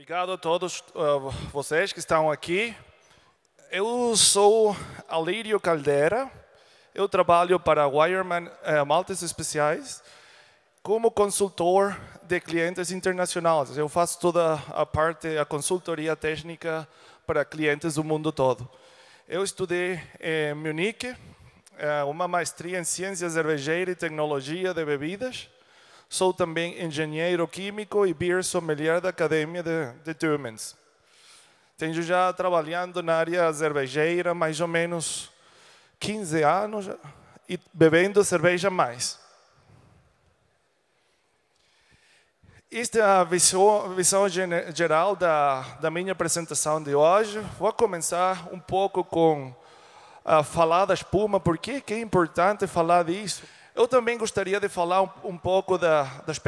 Obrigado a todos vocês que estão aqui. Eu sou Alírio Caldeira. Eu trabalho para Wireman Maltas Especiais como consultor de clientes internacionais. Eu faço toda a parte, a consultoria técnica para clientes do mundo todo. Eu estudei em Munique, uma maestria em ciência cervejeira e tecnologia de bebidas. Sou também engenheiro químico e beer sommelier da Academia de Tuumens. Tenho já trabalhando na área cervejeira mais ou menos 15 anos e bebendo cerveja mais. Esta é a visão geral da minha apresentação de hoje. Vou começar um pouco com falar da espuma, por que é importante falar disso. Eu também gostaria de falar um pouco dos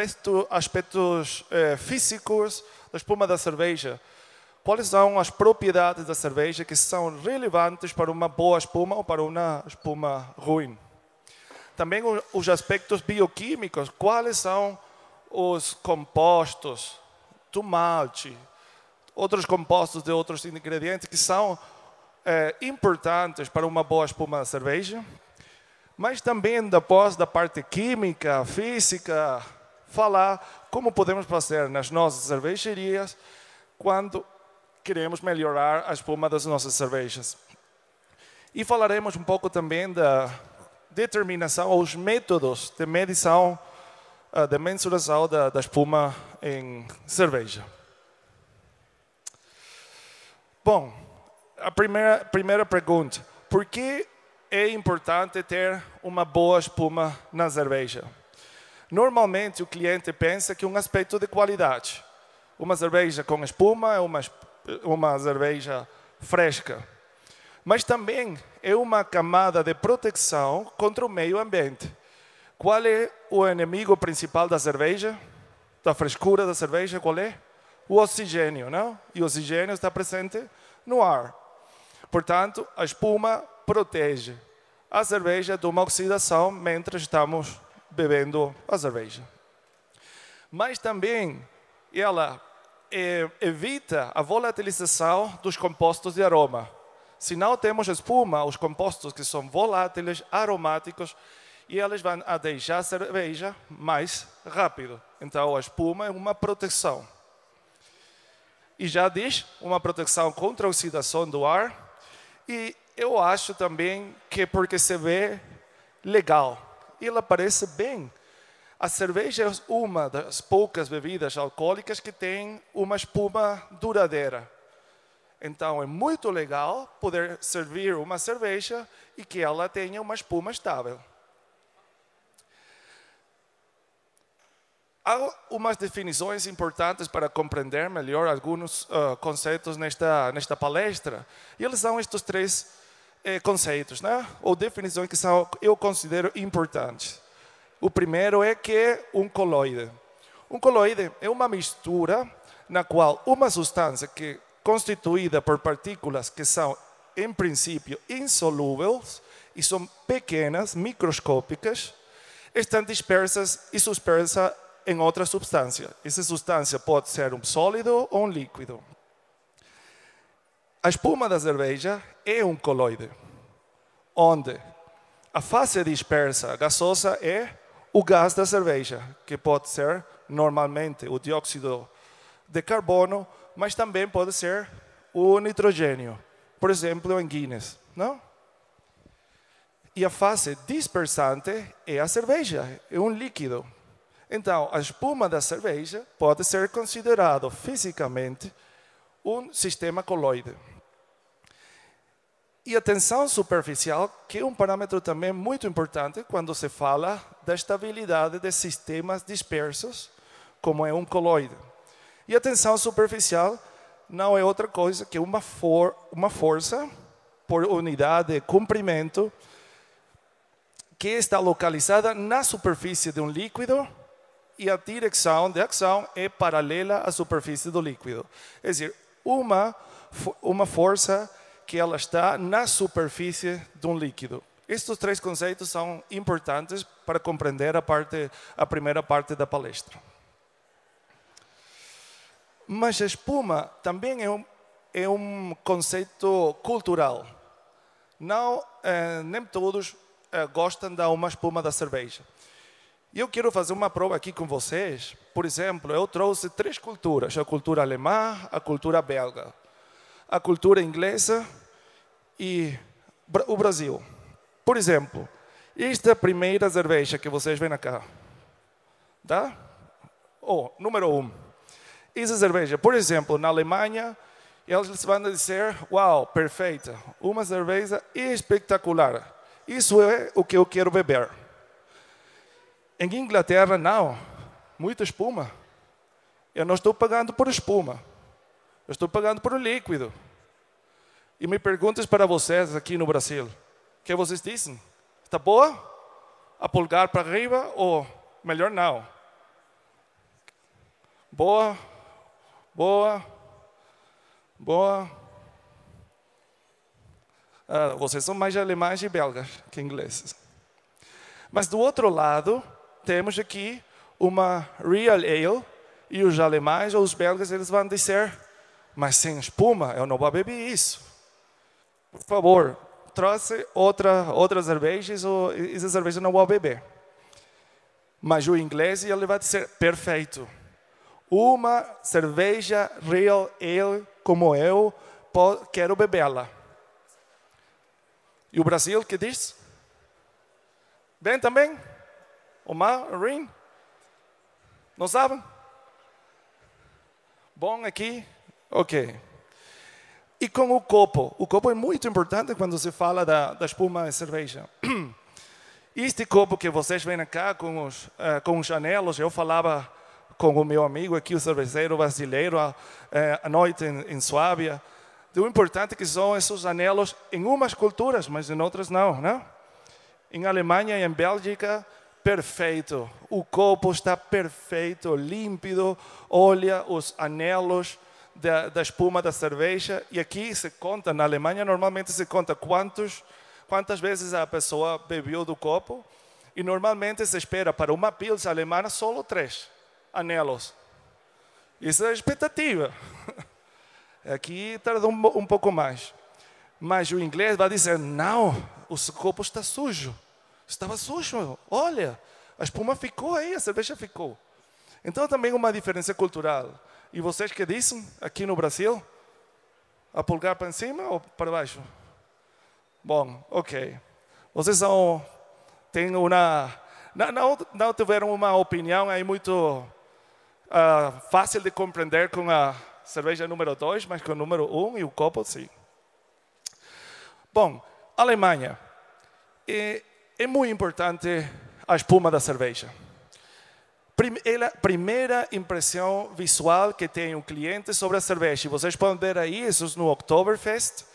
aspectos físicos da espuma da cerveja. Quais são as propriedades da cerveja que são relevantes para uma boa espuma ou para uma espuma ruim. Também os aspectos bioquímicos, quais são os compostos do malte, outros compostos de outros ingredientes que são importantes para uma boa espuma de cerveja. Mas também, depois da parte química, física, falar como podemos fazer nas nossas cervejarias quando queremos melhorar a espuma das nossas cervejas. E falaremos um pouco também da determinação, os métodos de medição, de mensuração da espuma em cerveja. Bom, a primeira pergunta: por que é importante ter uma boa espuma na cerveja? Normalmente o cliente pensa que é um aspecto de qualidade. Uma cerveja com espuma é uma cerveja fresca. Mas também é uma camada de proteção contra o meio ambiente. Qual é o inimigo principal da cerveja? Da frescura da cerveja, qual é? O oxigênio, não? E o oxigênio está presente no ar. Portanto, a espuma protege a cerveja de uma oxidação enquanto estamos bebendo a cerveja. Mas também ela evita a volatilização dos compostos de aroma. Se não temos espuma, os compostos que são voláteis, aromáticos, e eles vão a deixar a cerveja mais rápido. Então a espuma é uma proteção. E já diz, uma proteção contra a oxidação do ar. E eu acho também que porque se vê legal. E ela parece bem. A cerveja é uma das poucas bebidas alcoólicas que tem uma espuma duradoura. Então é muito legal poder servir uma cerveja e que ela tenha uma espuma estável. Há umas definições importantes para compreender melhor alguns conceitos nesta palestra. E eles são estes três conceitos, né? Ou definições que eu considero importantes. O primeiro é que é um coloide. Um coloide é uma mistura na qual uma substância que é constituída por partículas que são, em princípio, insolúveis e são pequenas, microscópicas, estão dispersas e suspersas em outra substância. Essa substância pode ser um sólido ou um líquido. A espuma da cerveja é um coloide, onde a fase dispersa gasosa é o gás da cerveja, que pode ser normalmente o dióxido de carbono, mas também pode ser o nitrogênio, por exemplo, em Guinness, não? E a fase dispersante é a cerveja, é um líquido. Então, a espuma da cerveja pode ser considerado fisicamente um sistema coloide. E a tensão superficial, que é um parâmetro também muito importante quando se fala da estabilidade de sistemas dispersos, como é um coloide. E a tensão superficial não é outra coisa que uma força por unidade de comprimento que está localizada na superfície de um líquido e a direção de ação é paralela à superfície do líquido. É dizer, uma força que ela está na superfície de um líquido. Estes três conceitos são importantes para compreender a primeira parte da palestra. Mas a espuma também é um conceito cultural. Não, nem todos gostam de uma espuma da cerveja. E eu quero fazer uma prova aqui com vocês. Por exemplo, eu trouxe 3 culturas. A cultura alemã, a cultura belga, a cultura inglesa e o Brasil. Por exemplo, esta é a primeira cerveja que vocês veem cá. Tá? Número 1. Essa cerveja, por exemplo, na Alemanha, eles vão dizer, uau, perfeita. Uma cerveja espetacular. Isso é o que eu quero beber. Em Inglaterra, não. Muita espuma. Eu não estou pagando por espuma. Eu estou pagando por líquido. E me perguntas para vocês aqui no Brasil. O que vocês dizem? Está boa? A polegar para arriba ou melhor não? Boa, boa, boa. Vocês são mais alemães e belgas que ingleses. Mas do outro lado, temos aqui uma Real Ale, e os alemães ou os belgas eles vão dizer, mas sem espuma, eu não vou beber isso. Por favor, trouxe outra cerveja, essa cerveja não vou beber. Mas o inglês ele vai dizer, perfeito. Uma cerveja Real Ale como eu quero bebê-la. E o Brasil, que diz? Bem também? Omar, Rin? Não sabem? Bom aqui? Ok. E com o copo é muito importante quando se fala da espuma de cerveja. Este copo que vocês veem cá com os anelos, eu falava com o meu amigo aqui, o cervejeiro brasileiro, à noite em Suábia. O importante é que são esses anelos em umas culturas, mas em outras não, né? Em Alemanha e em Bélgica, perfeito. O copo está perfeito, límpido. Olha os anelos da espuma da cerveja. E aqui se conta, na Alemanha normalmente se conta quantas vezes a pessoa bebeu do copo. E normalmente se espera para uma Pils alemã só 3 anelos. Isso é a expectativa. Aqui tarda um pouco mais. Mas o inglês vai dizer, não, o copo está sujo. Estava sujo, olha, a espuma ficou aí, a cerveja ficou. Então também uma diferença cultural. E vocês que dizem, aqui no Brasil, a polegar para cima ou para baixo? Bom, ok. Vocês têm não tiveram uma opinião aí muito fácil de compreender com a cerveja número 2, mas com o número 1 e o copo, sim. Bom, Alemanha. É muito importante a espuma da cerveja. Primeira impressão visual que tem um cliente sobre a cerveja. Vocês podem ver aí, isso no Oktoberfest.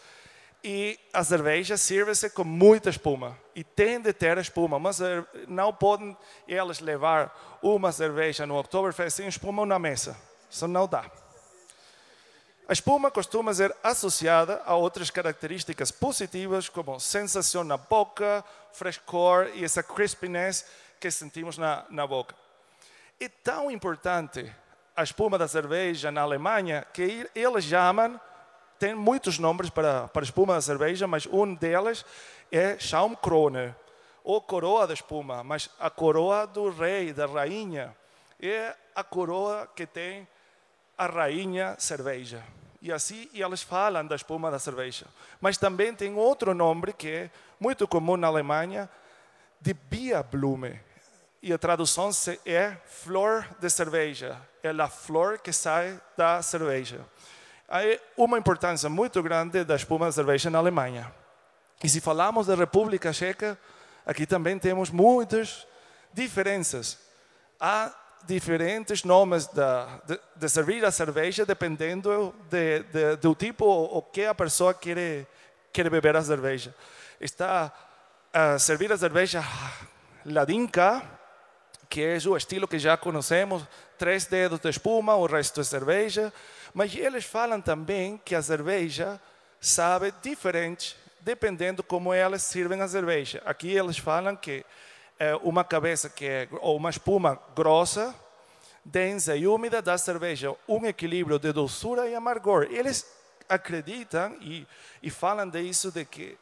E a cerveja serve-se com muita espuma. E tem de ter espuma. Mas não podem eles levar uma cerveja no Oktoberfest sem espuma na mesa. Isso não dá. A espuma costuma ser associada a outras características positivas, como sensação na boca, frescor e essa crispiness que sentimos na boca. É tão importante a espuma da cerveja na Alemanha que eles chamam, tem muitos nomes para a espuma da cerveja, mas um deles é Schaumkrone, ou coroa da espuma, mas a coroa do rei, da rainha, é a coroa que tem a rainha cerveja. E assim eles falam da espuma da cerveja. Mas também tem outro nome que é muito comum na Alemanha, de Bierblume. E a tradução é flor de cerveja. É a flor que sai da cerveja. Há uma importância muito grande da espuma da cerveja na Alemanha. E se falamos da República Checa, aqui também temos muitas diferenças. Há diferentes nomes de servir a cerveja dependendo do tipo ou que a pessoa quer beber a cerveja. Está a servir a cerveja ladinka, que é o estilo que já conhecemos, 3 dedos de espuma, o resto é cerveja. Mas eles falam também que a cerveja sabe diferente dependendo como eles servem a cerveja. Aqui eles falam que uma cabeça ou uma espuma grossa, densa e úmida da cerveja um equilíbrio de doçura e amargor. Eles acreditam e falam disso, de que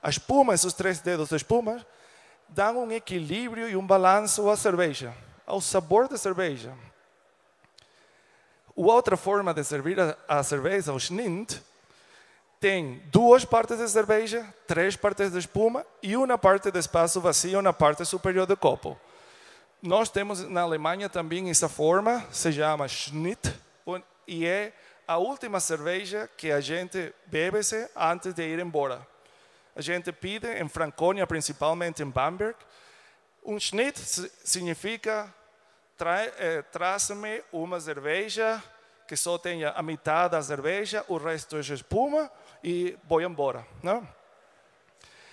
a espuma, esses 3 dedos de espuma, dão um equilíbrio e um balanço à cerveja, ao sabor da cerveja. Outra forma de servir a cerveja, o Schnitt, tem 2 partes de cerveja, 3 partes de espuma e uma parte de espaço vazio na parte superior do copo. Nós temos na Alemanha também essa forma, se chama Schnitt, e é a última cerveja que a gente bebe antes de ir embora. A gente pede, em Franconia, principalmente em Bamberg, Schnitt significa traz-me uma cerveja que só tenha a metade da cerveja, o resto é espuma e vou embora. Não?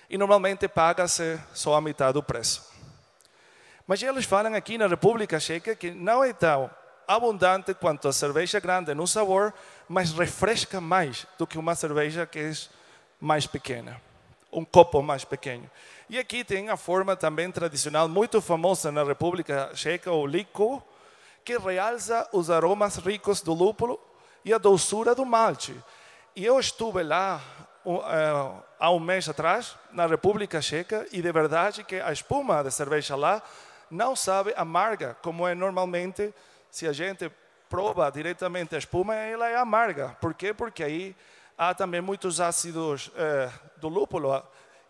E normalmente paga-se só a metade do preço. Mas eles falam aqui na República Checa que não é tão abundante quanto a cerveja grande no sabor, mas refresca mais do que uma cerveja que é mais pequena, um copo mais pequeno. E aqui tem a forma também tradicional, muito famosa na República Checa, o licor, que realça os aromas ricos do lúpulo e a doçura do malte. E eu estive lá há um mês atrás, na República Checa, e de verdade que a espuma de cerveja lá não sabe amarga, como é normalmente. Se a gente prova diretamente a espuma, ela é amarga. Por quê? Porque aí há também muitos ácidos do lúpulo,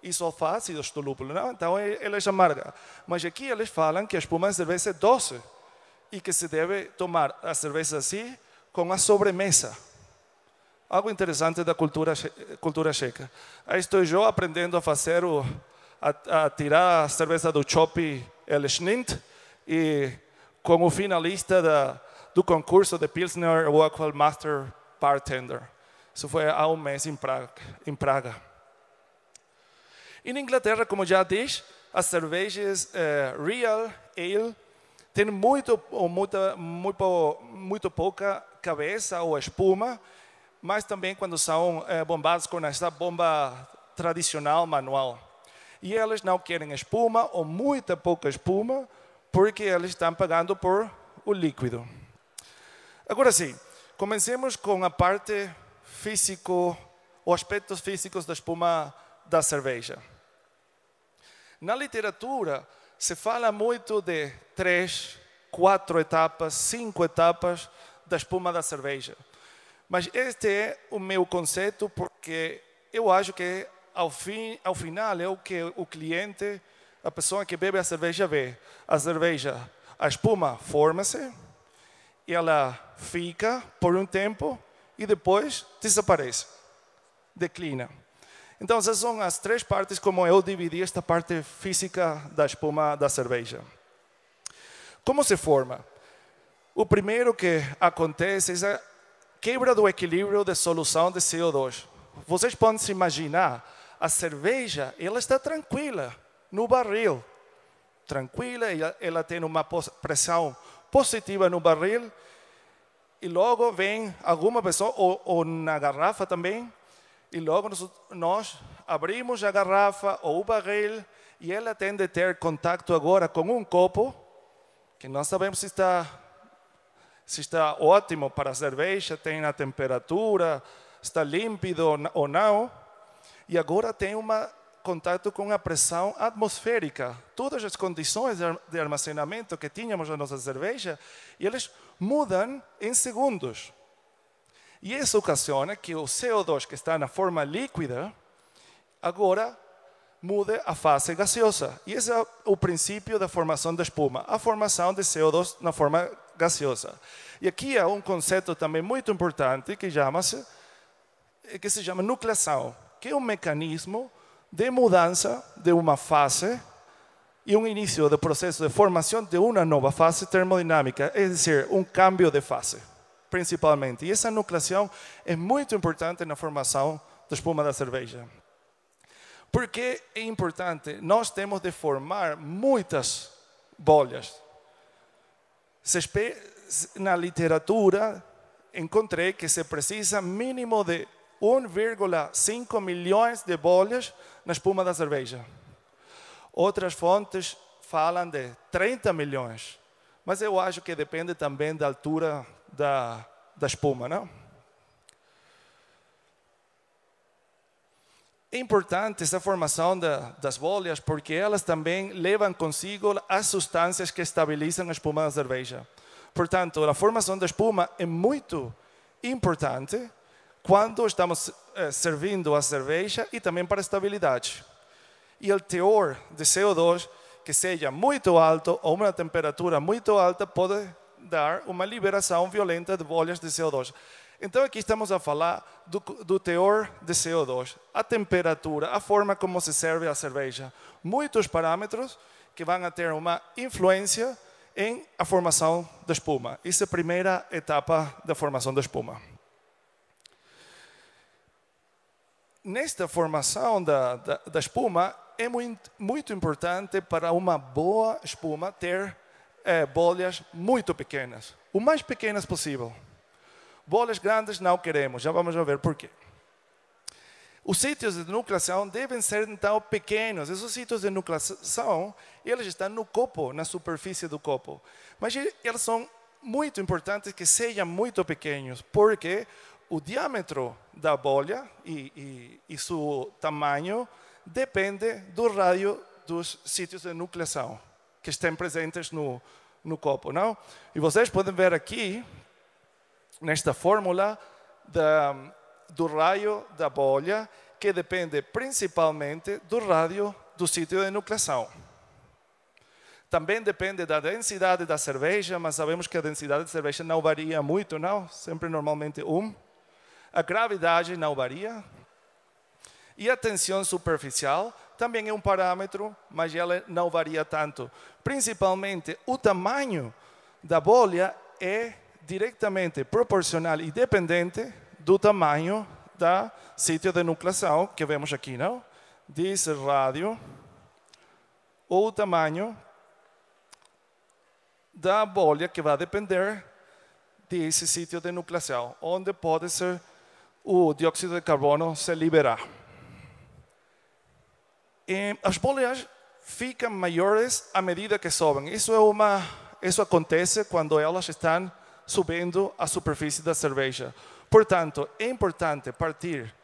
isoácidos do lúpulo, não? Então ela é amarga. Mas aqui eles falam que a espuma de cerveja é doce e que se deve tomar a cerveja assim com a sobremesa. Algo interessante da cultura checa. Aí estou eu aprendendo a fazer, a tirar a cerveja do chopp, el Schnitt, e com o finalista do concurso de Pilsner, o actual Master Bartender. Isso foi há um mês em Praga. E na Inglaterra, como já disse, as cervejas Real Ale têm muito pouca cabeça ou espuma, mas também quando são bombadas com essa bomba tradicional manual. E elas não querem espuma ou muita pouca espuma, porque eles estão pagando por o líquido. Agora sim, comecemos com a parte físico, os aspectos físicos da espuma da cerveja. Na literatura, se fala muito de 3, 4 etapas, 5 etapas da espuma da cerveja. Mas este é o meu conceito, porque eu acho que ao final é o que o cliente, a pessoa que bebe a cerveja vê. A espuma forma-se, ela fica por um tempo e depois desaparece, declina. Então, essas são as 3 partes como eu dividi esta parte física da espuma da cerveja. Como se forma? O primeiro que acontece é a quebra do equilíbrio de solução de CO2. Vocês podem se imaginar, a cerveja, ela está tranquila no barril. Tranquila, ela tem uma pressão positiva no barril. E logo vem alguma pessoa, ou na garrafa também, e logo nós abrimos a garrafa ou o barril, e ela tem de ter contato agora com um copo, que não sabemos se está ótimo para a cerveja, tem a temperatura, está límpido ou não. E agora tem contato com a pressão atmosférica. Todas as condições de armazenamento que tínhamos na nossa cerveja, e eles mudam em segundos. E isso ocasiona que o CO2 que está na forma líquida, agora mude a fase gaseosa. E esse é o princípio da formação da espuma, a formação de CO2 na forma gaseosa. E aqui há um conceito também muito importante que se chama nucleação, que é um mecanismo de mudança de uma fase e um início do processo de formação de uma nova fase termodinâmica, é dizer, um cambio de fase, principalmente. E essa nucleação é muito importante na formação da espuma da cerveja. Por que é importante? Nós temos de formar muitas bolhas. Na literatura, encontrei que se precisa mínimo de 1,5 milhões de bolhas na espuma da cerveja. Outras fontes falam de 30 milhões. Mas eu acho que depende também da altura da espuma, não? É importante essa formação das bolhas porque elas também levam consigo as substâncias que estabilizam a espuma da cerveja. Portanto, a formação da espuma é muito importante quando estamos servindo a cerveja e também para a estabilidade. E o teor de CO2 que seja muito alto ou uma temperatura muito alta pode dar uma liberação violenta de bolhas de CO2. Então aqui estamos a falar do teor de CO2, a temperatura, a forma como se serve a cerveja. Muitos parâmetros que vão ter uma influência em a formação da espuma. Essa é a primeira etapa da formação da espuma. Nesta formação da espuma, é muito importante para uma boa espuma ter bolhas muito pequenas, o mais pequenas possível. Bolhas grandes não queremos, já vamos ver por quê. Os sítios de nucleação devem ser então pequenos. Esses sítios de nucleação, eles estão no copo, na superfície do copo. Mas eles são muito importantes que sejam muito pequenos, porque o diâmetro da bolha e seu tamanho depende do raio dos sítios de nucleação que estão presentes no copo, não? E vocês podem ver aqui, nesta fórmula, do raio da bolha, que depende principalmente do raio do sítio de nucleação. Também depende da densidade da cerveja, mas sabemos que a densidade da cerveja não varia muito, não? Sempre normalmente 1. A gravidade não varia. E a tensão superficial também é um parâmetro, mas ela não varia tanto. Principalmente, o tamanho da bolha é diretamente proporcional e dependente do tamanho da sítio de nucleação, que vemos aqui, não? Diz rádio, ou o tamanho da bolha que vai depender desse sítio de nucleação, onde pode ser o dióxido de carbono se liberar. E as bolhas ficam maiores à medida que sobem. Isso acontece quando elas estão subindo a superfície da cerveja. Portanto, é importante partir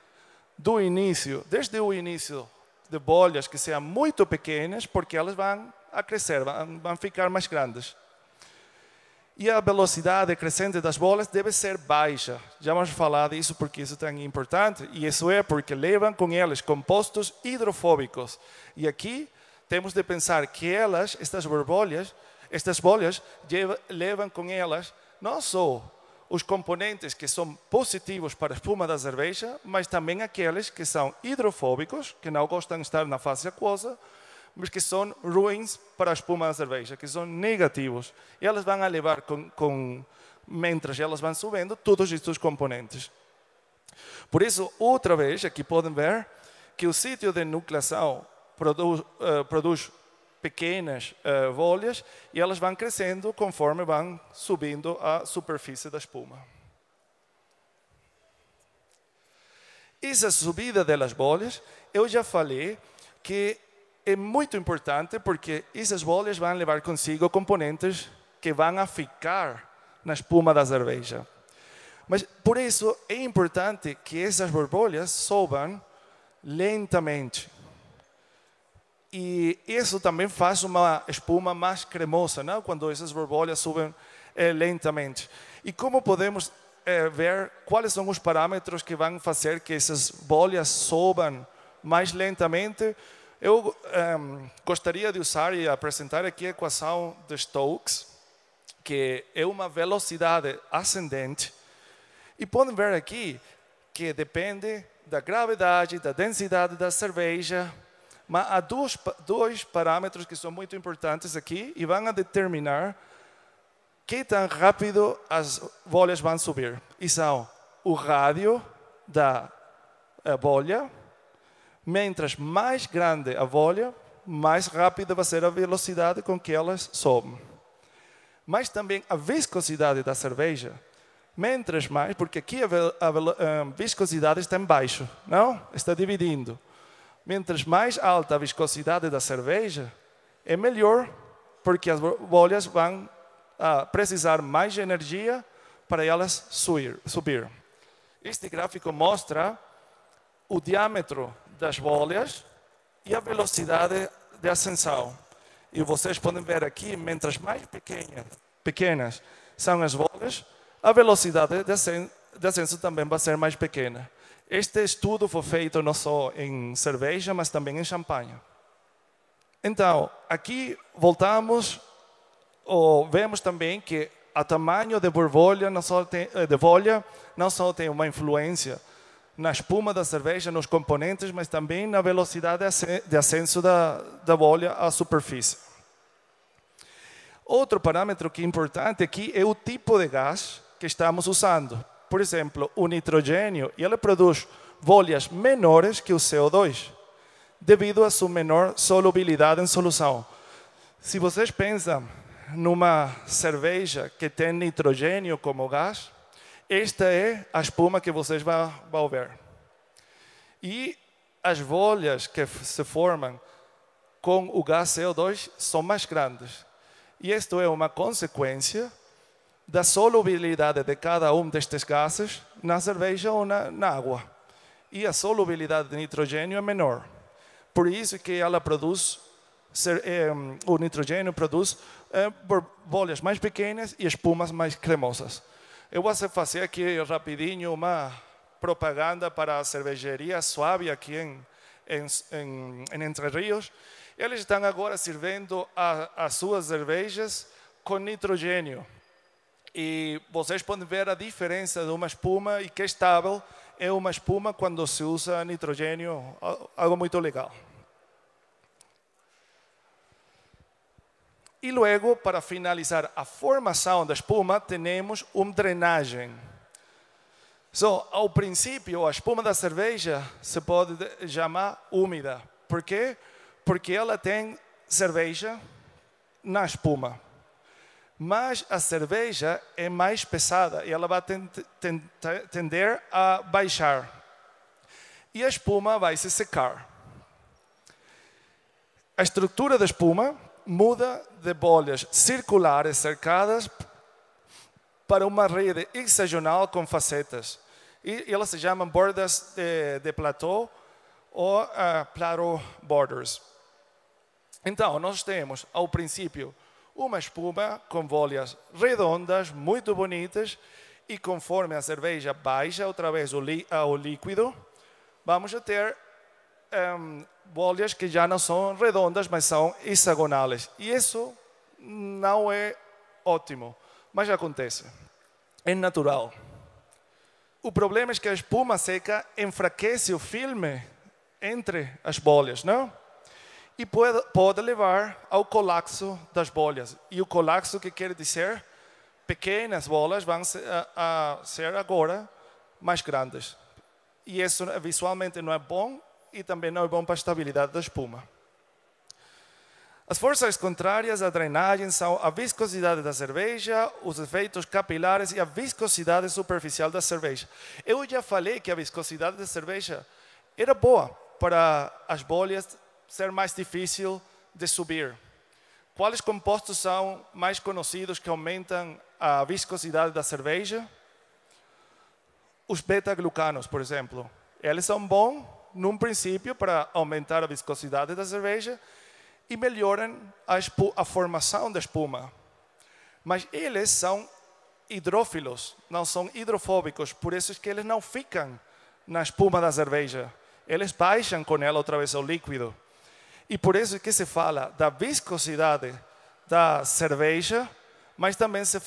desde o início de bolhas que sejam muito pequenas, porque elas vão a crescer, vão ficar mais grandes. E a velocidade crescente das bolhas deve ser baixa. Já vamos falar disso porque isso é tão importante. E isso é porque levam com elas compostos hidrofóbicos. E aqui temos de pensar que estas bolhas, levam com elas não só os componentes que são positivos para a espuma da cerveja, mas também aqueles que são hidrofóbicos, que não gostam de estar na fase aquosa, mas que são ruins para a espuma da cerveja, que são negativos. E elas vão levar, mientras elas vão subindo, todos estes componentes. Por isso, outra vez, aqui podem ver que o sítio de nucleação produz pequenas bolhas e elas vão crescendo conforme vão subindo a superfície da espuma. Essa subida das bolhas, eu já falei que é muito importante porque essas bolhas vão levar consigo componentes que vão ficar na espuma da cerveja. Mas por isso é importante que essas borbulhas subam lentamente. E isso também faz uma espuma mais cremosa, não? Quando essas borbulhas subem lentamente. E como podemos ver quais são os parâmetros que vão fazer que essas bolhas subam mais lentamente? Eu gostaria de usar e apresentar aqui a equação de Stokes, que é uma velocidade ascendente. E podem ver aqui que depende da gravidade, da densidade da cerveja, mas há dois parâmetros que são muito importantes aqui e vão determinar que tão rápido as bolhas vão subir. E são o rádio da bolha. Mientras mais grande a bolha, mais rápida vai ser a velocidade com que elas sobem. Mas também a viscosidade da cerveja. Mientras mais, porque aqui a viscosidade está em baixo, não? Está dividindo. Mientras mais alta a viscosidade da cerveja, é melhor, porque as bolhas vão precisar mais de energia para elas subir. Este gráfico mostra o diâmetro das bolhas e a velocidade de ascensão. E vocês podem ver aqui, mientras mais pequenas são as bolhas, a velocidade de ascenso também vai ser mais pequena. Este estudo foi feito não só em cerveja, mas também em champanhe. Então, aqui voltamos, ou vemos também que o tamanho de bolha não só tem uma influência na espuma da cerveja, nos componentes, mas também na velocidade de ascenso da bolha à superfície. Outro parâmetro que é importante aqui é o tipo de gás que estamos usando. Por exemplo, o nitrogênio, ele produz bolhas menores que o CO2, devido à sua menor solubilidade em solução. Se vocês pensam numa cerveja que tem nitrogênio como gás, esta é a espuma que vocês vão ver. E as bolhas que se formam com o gás CO2 são mais grandes. E isto é uma consequência da solubilidade de cada um destes gases na cerveja ou na água. E a solubilidade de nitrogênio é menor. Por isso que ela produz, o nitrogênio produz bolhas mais pequenas e espumas mais cremosas. Eu vou fazer aqui rapidinho uma propaganda para a cervejaria Suave aqui em Entre Rios. Eles estão agora servindo as suas cervejas com nitrogênio. E vocês podem ver a diferença de uma espuma e que estável é uma espuma quando se usa nitrogênio, algo muito legal. E logo, para finalizar a formação da espuma, temos uma drenagem. Ao princípio, a espuma da cerveja se pode chamar úmida. Por quê? Porque ela tem cerveja na espuma. Mas a cerveja é mais pesada e ela vai tender a baixar. E a espuma vai se secar. A estrutura da espuma muda de bolhas circulares cercadas para uma rede hexagonal com facetas. E elas se chamam bordas de platô ou plateau borders. Então, nós temos, ao princípio, uma espuma com bolhas redondas, muito bonitas, e conforme a cerveja baixa outra vez ao líquido, vamos a ter bolhas que já não são redondas, mas são hexagonais. E isso não é ótimo, mas acontece. É natural. O problema é que a espuma seca enfraquece o filme entre as bolhas, não? E pode levar ao colapso das bolhas. E o colapso, que quer dizer, pequenas bolas vão ser agora mais grandes. E isso visualmente não é bom e também não é bom para a estabilidade da espuma. As forças contrárias à drenagem são a viscosidade da cerveja, os efeitos capilares e a viscosidade superficial da cerveja. Eu já falei que a viscosidade da cerveja era boa para as bolhas ser mais difícil de subir. Quais compostos são mais conhecidos que aumentam a viscosidade da cerveja? Os beta-glucanos, por exemplo. Eles são bons, num princípio, para aumentar a viscosidade da cerveja e melhoram a formação da espuma. Mas eles são hidrófilos, não são hidrofóbicos, por isso é que eles não ficam na espuma da cerveja. Eles baixam com ela outra vez ao líquido. E por isso que se fala da viscosidade da cerveja, mas também se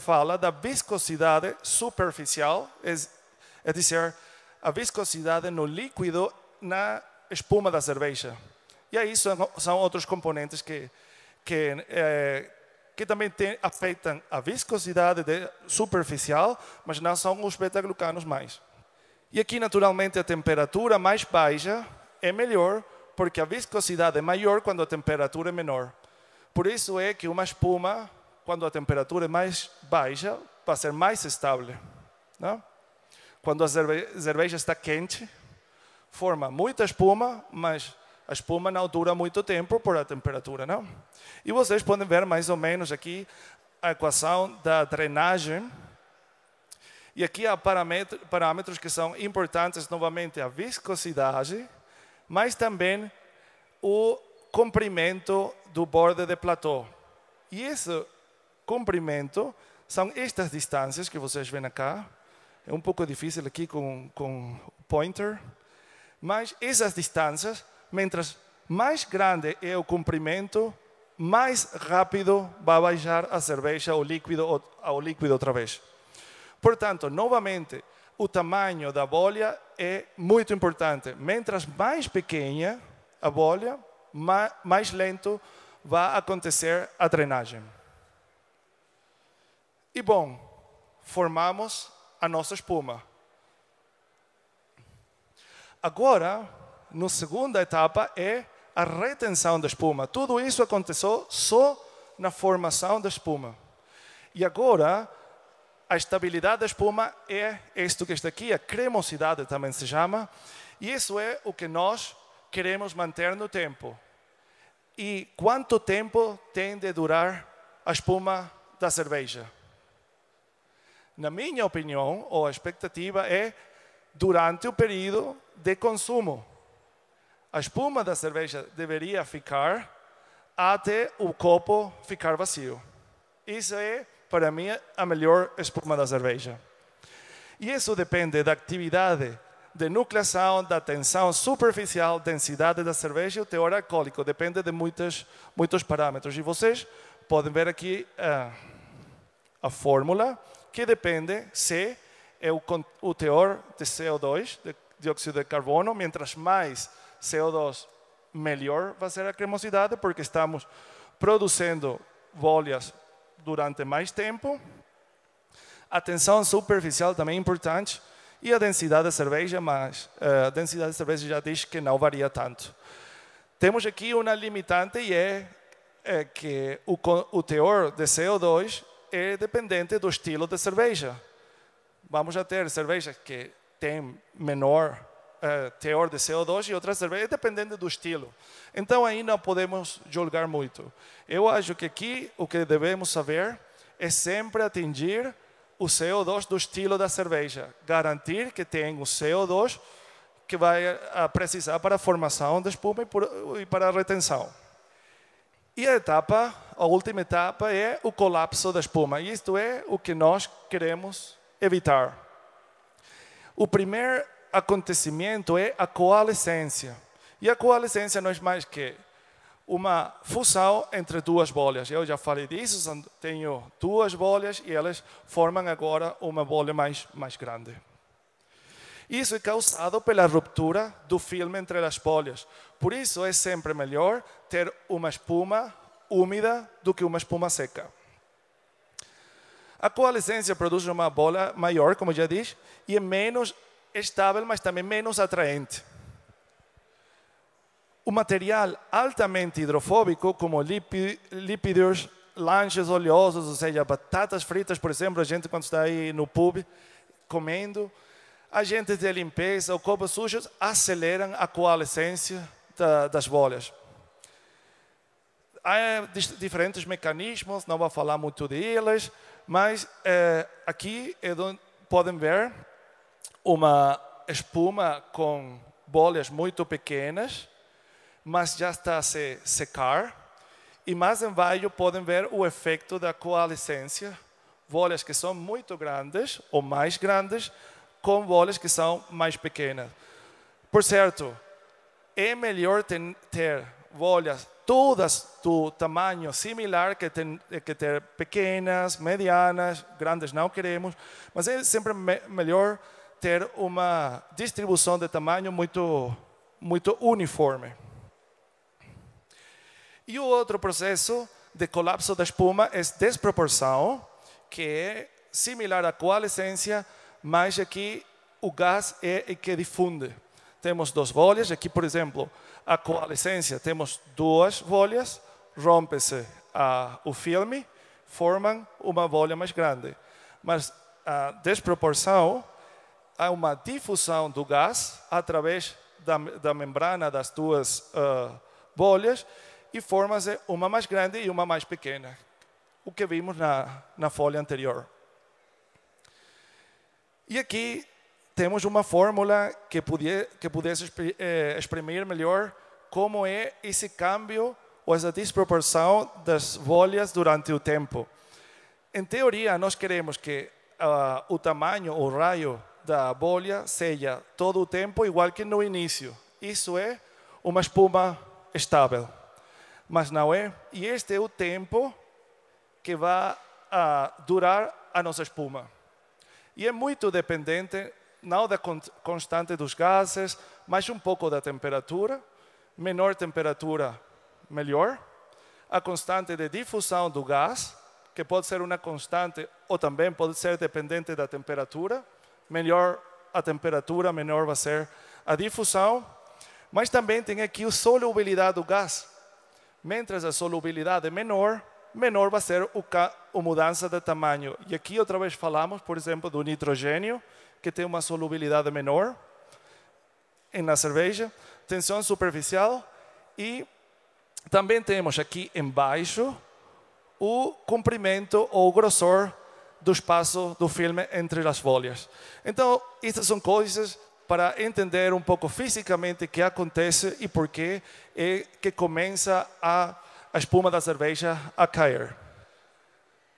fala da viscosidade superficial, é dizer, a viscosidade no líquido na espuma da cerveja. E aí são outros componentes que também afetam a viscosidade superficial, mas não são os beta-glucanos mais. E aqui, naturalmente, a temperatura mais baixa é melhor, porque a viscosidade é maior quando a temperatura é menor. Por isso é que uma espuma, quando a temperatura é mais baixa, vai ser mais estável. Não? Quando a cerveja está quente, forma muita espuma, mas a espuma não dura muito tempo por a temperatura. Não? E vocês podem ver mais ou menos aqui a equação da drenagem. E aqui há parâmetros que são importantes, novamente, a viscosidade, mas também o comprimento do borde de platô. E esse comprimento são estas distâncias que vocês veem aqui. É um pouco difícil aqui com o pointer. Mas essas distâncias, mientras mais grande é o comprimento, mais rápido vai baixar a cerveja ao líquido outra vez. Portanto, novamente, o tamanho da bolha é muito importante. Mientras mais pequena a bolha, mais lento vai acontecer a drenagem. E bom, formamos a nossa espuma. Agora, na segunda etapa é a retenção da espuma. Tudo isso aconteceu só na formação da espuma. E agora, a estabilidade da espuma é isto que está aqui, a cremosidade também se chama. E isso é o que nós queremos manter no tempo. E quanto tempo tem de durar a espuma da cerveja? Na minha opinião, ou a expectativa é durante o período de consumo. A espuma da cerveja deveria ficar até o copo ficar vazio. Isso é, para mim, a melhor espuma da cerveja. E isso depende da atividade de nucleação, da tensão superficial, densidade da cerveja e o teor alcoólico. Depende de muitos parâmetros. E vocês podem ver aqui a fórmula, que depende se é o teor de CO2, de dióxido de carbono. Mientras mais CO2, melhor vai ser a cremosidade, porque estamos produzindo bolhas durante mais tempo. A tensão superficial também é importante. E a densidade da cerveja, mas a densidade da cerveja já diz que não varia tanto. Temos aqui uma limitante e é que o teor de CO2 é dependente do estilo de cerveja. Vamos a ter cervejas que têm menor teor de CO2 e outras cervejas dependendo do estilo. Então aí não podemos julgar muito. Eu acho que aqui o que devemos saber é sempre atingir o CO2 do estilo da cerveja. Garantir que tem o CO2 que vai precisar para a formação da espuma e para a retenção. E a última etapa é o colapso da espuma. E isto é o que nós queremos evitar. O primeiro acontecimento é a coalescência. E a coalescência não é mais que uma fusão entre duas bolhas. Eu já falei disso, tenho duas bolhas e elas formam agora uma bolha mais grande. Isso é causado pela ruptura do filme entre as bolhas. Por isso é sempre melhor ter uma espuma úmida do que uma espuma seca. A coalescência produz uma bolha maior, como já disse, e é menos estável, mas também menos atraente. O material altamente hidrofóbico, como lípidos, lanches oleosos, ou seja, batatas fritas, por exemplo, a gente quando está aí no pub comendo, agentes de limpeza ou copos sujos aceleram a coalescência das bolhas. Há diferentes mecanismos, não vou falar muito deles, mas aqui podem ver uma espuma com bolhas muito pequenas, mas já está a se secar. E mais embaixo podem ver o efeito da coalescência. Bolhas que são muito grandes ou mais grandes com bolhas que são mais pequenas. Por certo, é melhor ter bolhas todas do tamanho similar que ter pequenas, medianas, grandes não queremos. Mas é sempre melhor ter uma distribuição de tamanho muito uniforme. E o outro processo de colapso da espuma é desproporção, que é similar à coalescência, mas aqui o gás é o que difunde. Temos duas bolhas, aqui por exemplo, a coalescência, temos duas bolhas, rompe-se o filme, formam uma bolha mais grande. Mas a desproporção, há uma difusão do gás através da membrana das duas bolhas, e forma-se uma mais grande e uma mais pequena. o que vimos na folha anterior. E aqui temos uma fórmula que pudesse exprimir melhor como é esse câmbio ou essa desproporção das bolhas durante o tempo. Em teoria, nós queremos que o tamanho, o raio da bolha seja todo o tempo igual que no início. Isso é uma espuma estável. Mas não é. E este é o tempo que vai durar a nossa espuma. E é muito dependente, não da constante dos gases, mas um pouco da temperatura. Menor temperatura, melhor. A constante de difusão do gás, que pode ser uma constante ou também pode ser dependente da temperatura. Melhor a temperatura, menor vai ser a difusão. Mas também tem aqui a solubilidade do gás. Mientras a solubilidade é menor vai ser a mudança de tamanho. E aqui outra vez falamos, por exemplo, do nitrogênio, que tem uma solubilidade menor na cerveja. Tensão superficial. E também temos aqui embaixo o comprimento ou o grossor do espaço do filme entre as folhas. Então, estas são coisas para entender um pouco fisicamente o que acontece e por que é que começa a espuma da cerveja a cair.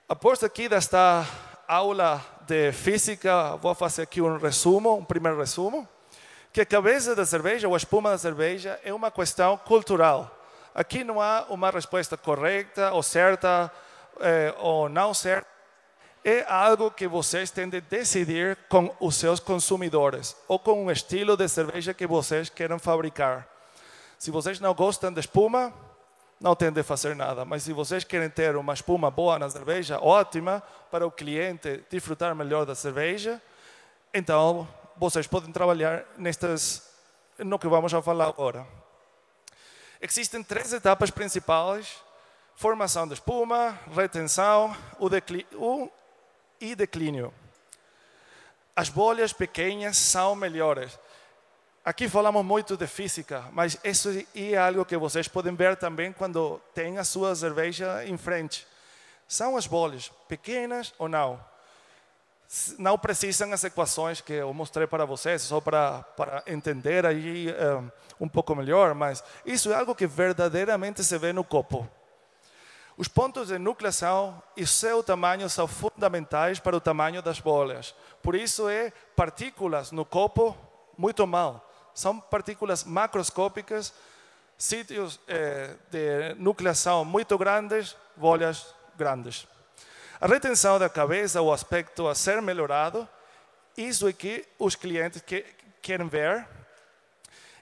Após aqui desta aula de física, vou fazer aqui um primeiro resumo, que a cabeça da cerveja ou a espuma da cerveja é uma questão cultural. Aqui não há uma resposta correta ou certa ou não certa. É algo que vocês têm de decidir com os seus consumidores ou com o estilo de cerveja que vocês querem fabricar. Se vocês não gostam de espuma, não tem de fazer nada. Mas se vocês querem ter uma espuma boa na cerveja, ótima, para o cliente desfrutar melhor da cerveja, então vocês podem trabalhar no que vamos a falar agora. Existem 3 etapas principais: formação de espuma, retenção e declínio. As bolhas pequenas são melhores. Aqui falamos muito de física, mas isso é algo que vocês podem ver também quando tem a sua cerveja em frente. São as bolhas pequenas ou não? Não precisam as equações que eu mostrei para vocês, só para entender aí um pouco melhor, mas isso é algo que verdadeiramente se vê no copo. Os pontos de nucleação e seu tamanho são fundamentais para o tamanho das bolhas. Por isso, partículas no copo muito mal. São partículas macroscópicas, sítios de nucleação muito grandes, bolhas grandes. A retenção da cabeça, o aspecto a ser melhorado, isso é que os clientes querem ver.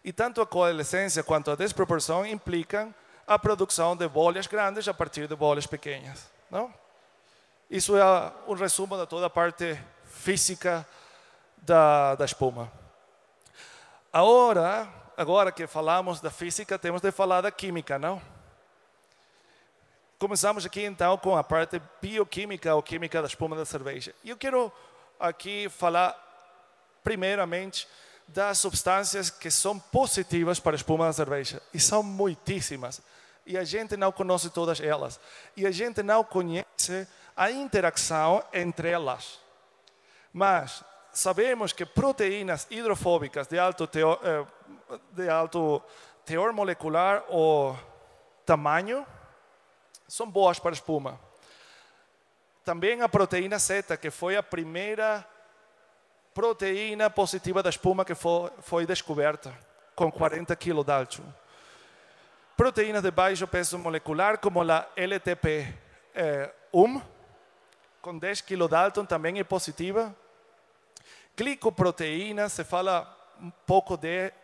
E tanto a coalescência quanto a desproporção implicam a produção de bolhas grandes a partir de bolhas pequenas. Não? Isso é um resumo de toda a parte física da espuma. Agora que falamos da física, temos de falar da química, não? Começamos aqui então com a parte bioquímica ou química da espuma da cerveja. E eu quero aqui falar primeiramente das substâncias que são positivas para a espuma da cerveja. E são muitíssimas. E a gente não conhece todas elas. E a gente não conhece a interação entre elas. Mas sabemos que proteínas hidrofóbicas de alto teor molecular ou tamanho são boas para a espuma. Também a proteína Z, que foi a primeira proteína positiva da espuma que foi descoberta, com 40 kDa. Proteínas de baixo peso molecular, como a LTP-1, com 10 kDa, também é positiva. Glicoproteínas, se fala um pouco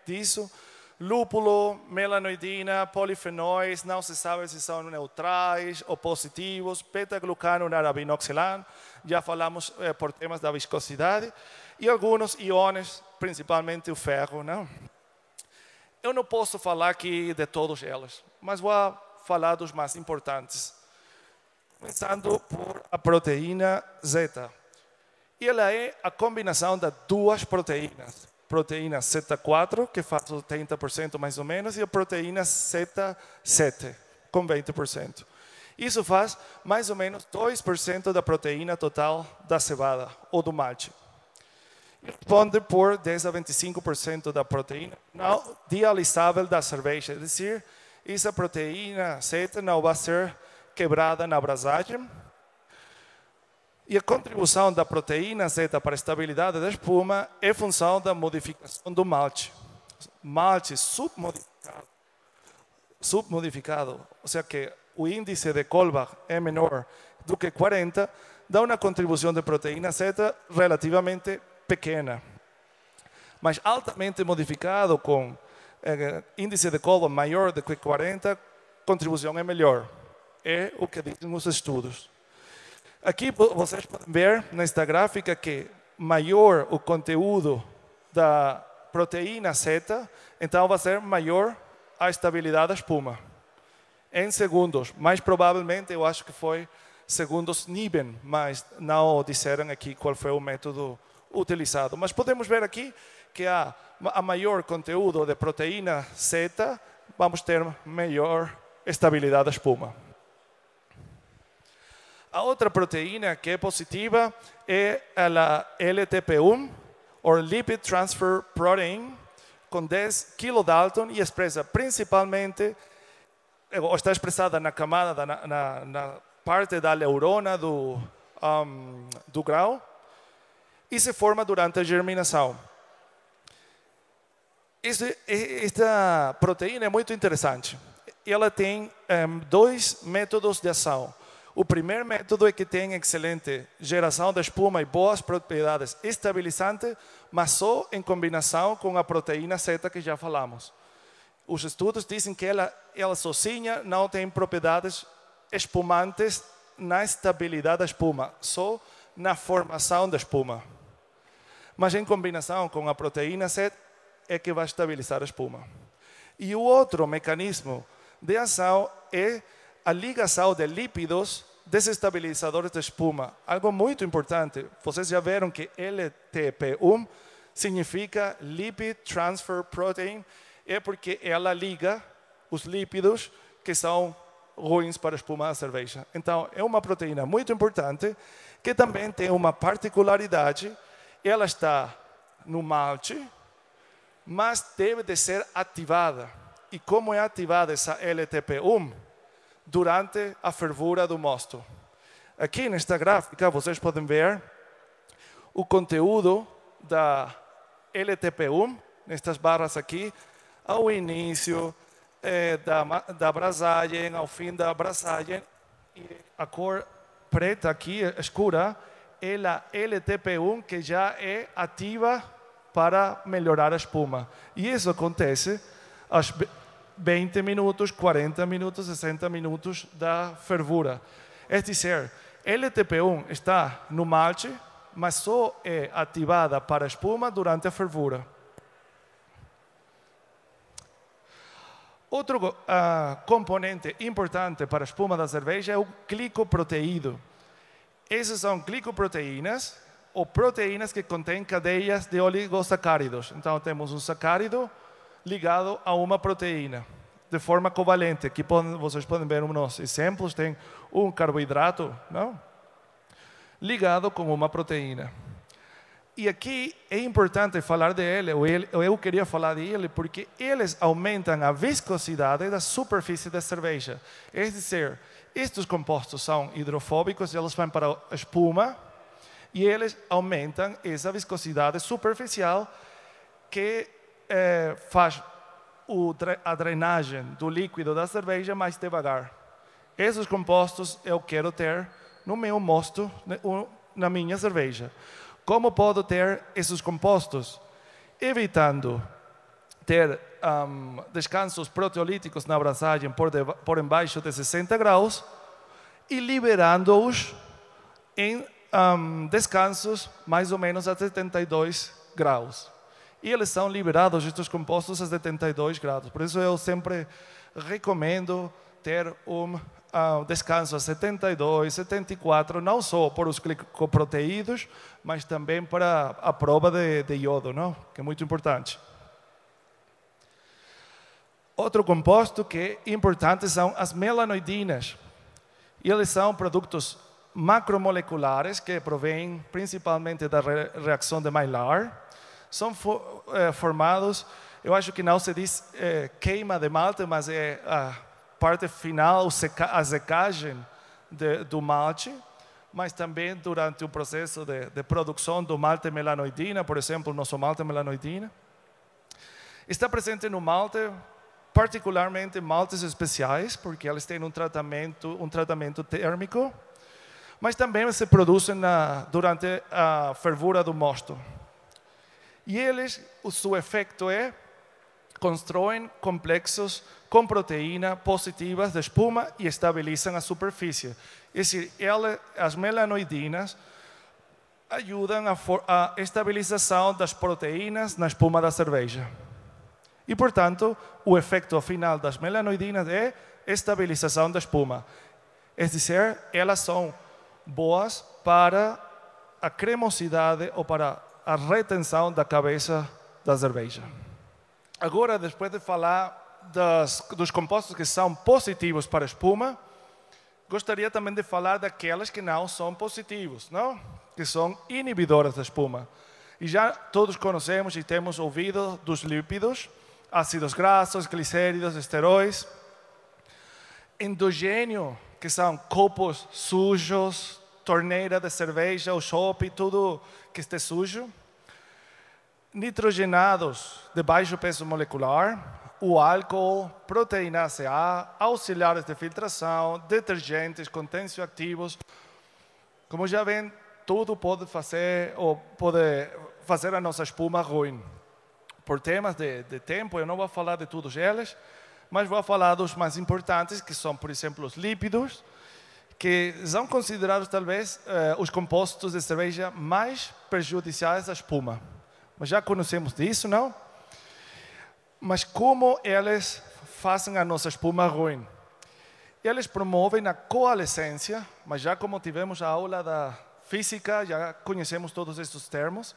disso. Lúpulo, melanoidina, polifenóis, não se sabe se são neutrais ou positivos. Beta-glucano, arabinoxilano, já falamos por temas da viscosidade. E alguns íons, principalmente o ferro, não? Eu não posso falar aqui de todos eles, mas vou falar dos mais importantes. Começando por a proteína Z. E ela é a combinação de 2 proteínas. Proteína Z4, que faz 80% mais ou menos, e a proteína Z7, com 20%. Isso faz mais ou menos 2% da proteína total da cevada ou do malte. Responde por 10 a 25% da proteína não dialisável da cerveja. É dizer, essa proteína zeta não vai ser quebrada na abrasagem. E a contribuição da proteína zeta para a estabilidade da espuma é função da modificação do malte. Malte submodificado, ou seja que o índice de Kolbach é menor do que 40, dá uma contribuição de proteína zeta relativamente pequena. Mas altamente modificado com índice de Kolbach maior do que 40, a contribuição é melhor. É o que dizem os estudos. Aqui vocês podem ver nesta gráfica que maior o conteúdo da proteína zeta, então vai ser maior a estabilidade da espuma. Em segundos, mais provavelmente eu acho que foi segundos Niben, mas não disseram aqui qual foi o método utilizado. Mas podemos ver aqui que a maior conteúdo de proteína zeta, vamos ter melhor estabilidade da espuma. A outra proteína que é positiva é a LTP1, ou Lipid Transfer Protein, com 10 kilodalton e expressa principalmente, ou está expressada na camada, na parte da neurona do grão, e se forma durante a germinação. Esta proteína é muito interessante. Ela tem dois métodos de ação. O primeiro método é que tem excelente geração de espuma e boas propriedades estabilizantes, mas só em combinação com a proteína zeta que já falamos. Os estudos dizem que ela sozinha não tem propriedades espumantes na estabilidade da espuma, só na formação da espuma. Mas em combinação com a proteína zeta é que vai estabilizar a espuma. E o outro mecanismo de ação é a ligação de lípidos desestabilizadores de espuma. Algo muito importante. Vocês já viram que LTP1 significa Lipid Transfer Protein. É porque ela liga os lípidos que são ruins para a espuma da cerveja. Então, é uma proteína muito importante que também tem uma particularidade. Ela está no malte, mas deve de ser ativada. E como é ativada essa LTP1? Durante a fervura do mosto. Aqui nesta gráfica vocês podem ver o conteúdo da LTP1, nestas barras aqui, ao início da abrasagem, ao fim da abrasagem. E a cor preta aqui, escura, é a LTP1 que já é ativa para melhorar a espuma. E isso acontece às 20 minutos, 40 minutos, 60 minutos da fervura. É dizer, LTP1 está no malte, mas só é ativada para a espuma durante a fervura. Outro componente importante para a espuma da cerveja é o glicoproteído. Essas são glicoproteínas, ou proteínas que contêm cadeias de oligosacáridos. Então temos um sacárido ligado a uma proteína, de forma covalente. Aqui vocês podem ver uns exemplos, tem um carboidrato, não? Ligado com uma proteína. E aqui é importante falar dele, eu queria falar dele, porque eles aumentam a viscosidade da superfície da cerveja. É dizer, estes compostos são hidrofóbicos, eles vão para a espuma, e eles aumentam essa viscosidade superficial que faz a drenagem do líquido da cerveja mais devagar. Esses compostos eu quero ter no meu mosto, na minha cerveja. Como posso ter esses compostos? Evitando ter descansos proteolíticos na abrasagem por embaixo de 60 graus e liberando-os em descansos mais ou menos a 72 graus. E eles são liberados, estes compostos, a 72 graus. Por isso eu sempre recomendo ter um descanso a 72, 74, não só por os glicoproteídos, mas também para a prova de iodo, não? Que é muito importante. Outro composto que é importante são as melanoidinas. E eles são produtos macromoleculares que provêm principalmente da reação de Maillard. São formados, eu acho que não se diz queima de malte, mas é a parte final, a secagem do malte, mas também durante o processo de produção do malte melanoidina, por exemplo, o nosso malte melanoidina. Está presente no malte, particularmente maltes especiais, porque eles têm um tratamento térmico, mas também se produzem durante a fervura do mosto. E eles, o seu efeito é, constroem complexos com proteína positivas de espuma e estabilizam a superfície. É decir, as melanoidinas ajudam a estabilização das proteínas na espuma da cerveja. E, portanto, o efeito final das melanoidinas é estabilização da espuma. É dizer, elas são boas para a cremosidade ou para a retenção da cabeça da cerveja. Agora, depois de falar dos compostos que são positivos para a espuma, gostaria também de falar daquelas que não são positivos, não? Que são inibidoras da espuma. E já todos conhecemos e temos ouvido dos lípidos, ácidos graxos, glicéridos, esteróis. Endogênio, que são copos sujos, torneira de cerveja, o chopp, tudo que esteja sujo. Nitrogenados de baixo peso molecular, o álcool, proteínas A, auxiliares de filtração, detergentes, tensioativos. Como já ven, tudo pode fazer a nossa espuma ruim. Por temas de tempo, eu não vou falar de todos eles, mas vou falar dos mais importantes, que são, por exemplo, os lípidos, que são considerados, talvez, os compostos de cerveja mais prejudiciais à espuma. Mas já conhecemos disso, não? Mas como eles fazem a nossa espuma ruim? Eles promovem a coalescência, mas já como tivemos a aula da física, já conhecemos todos estes termos,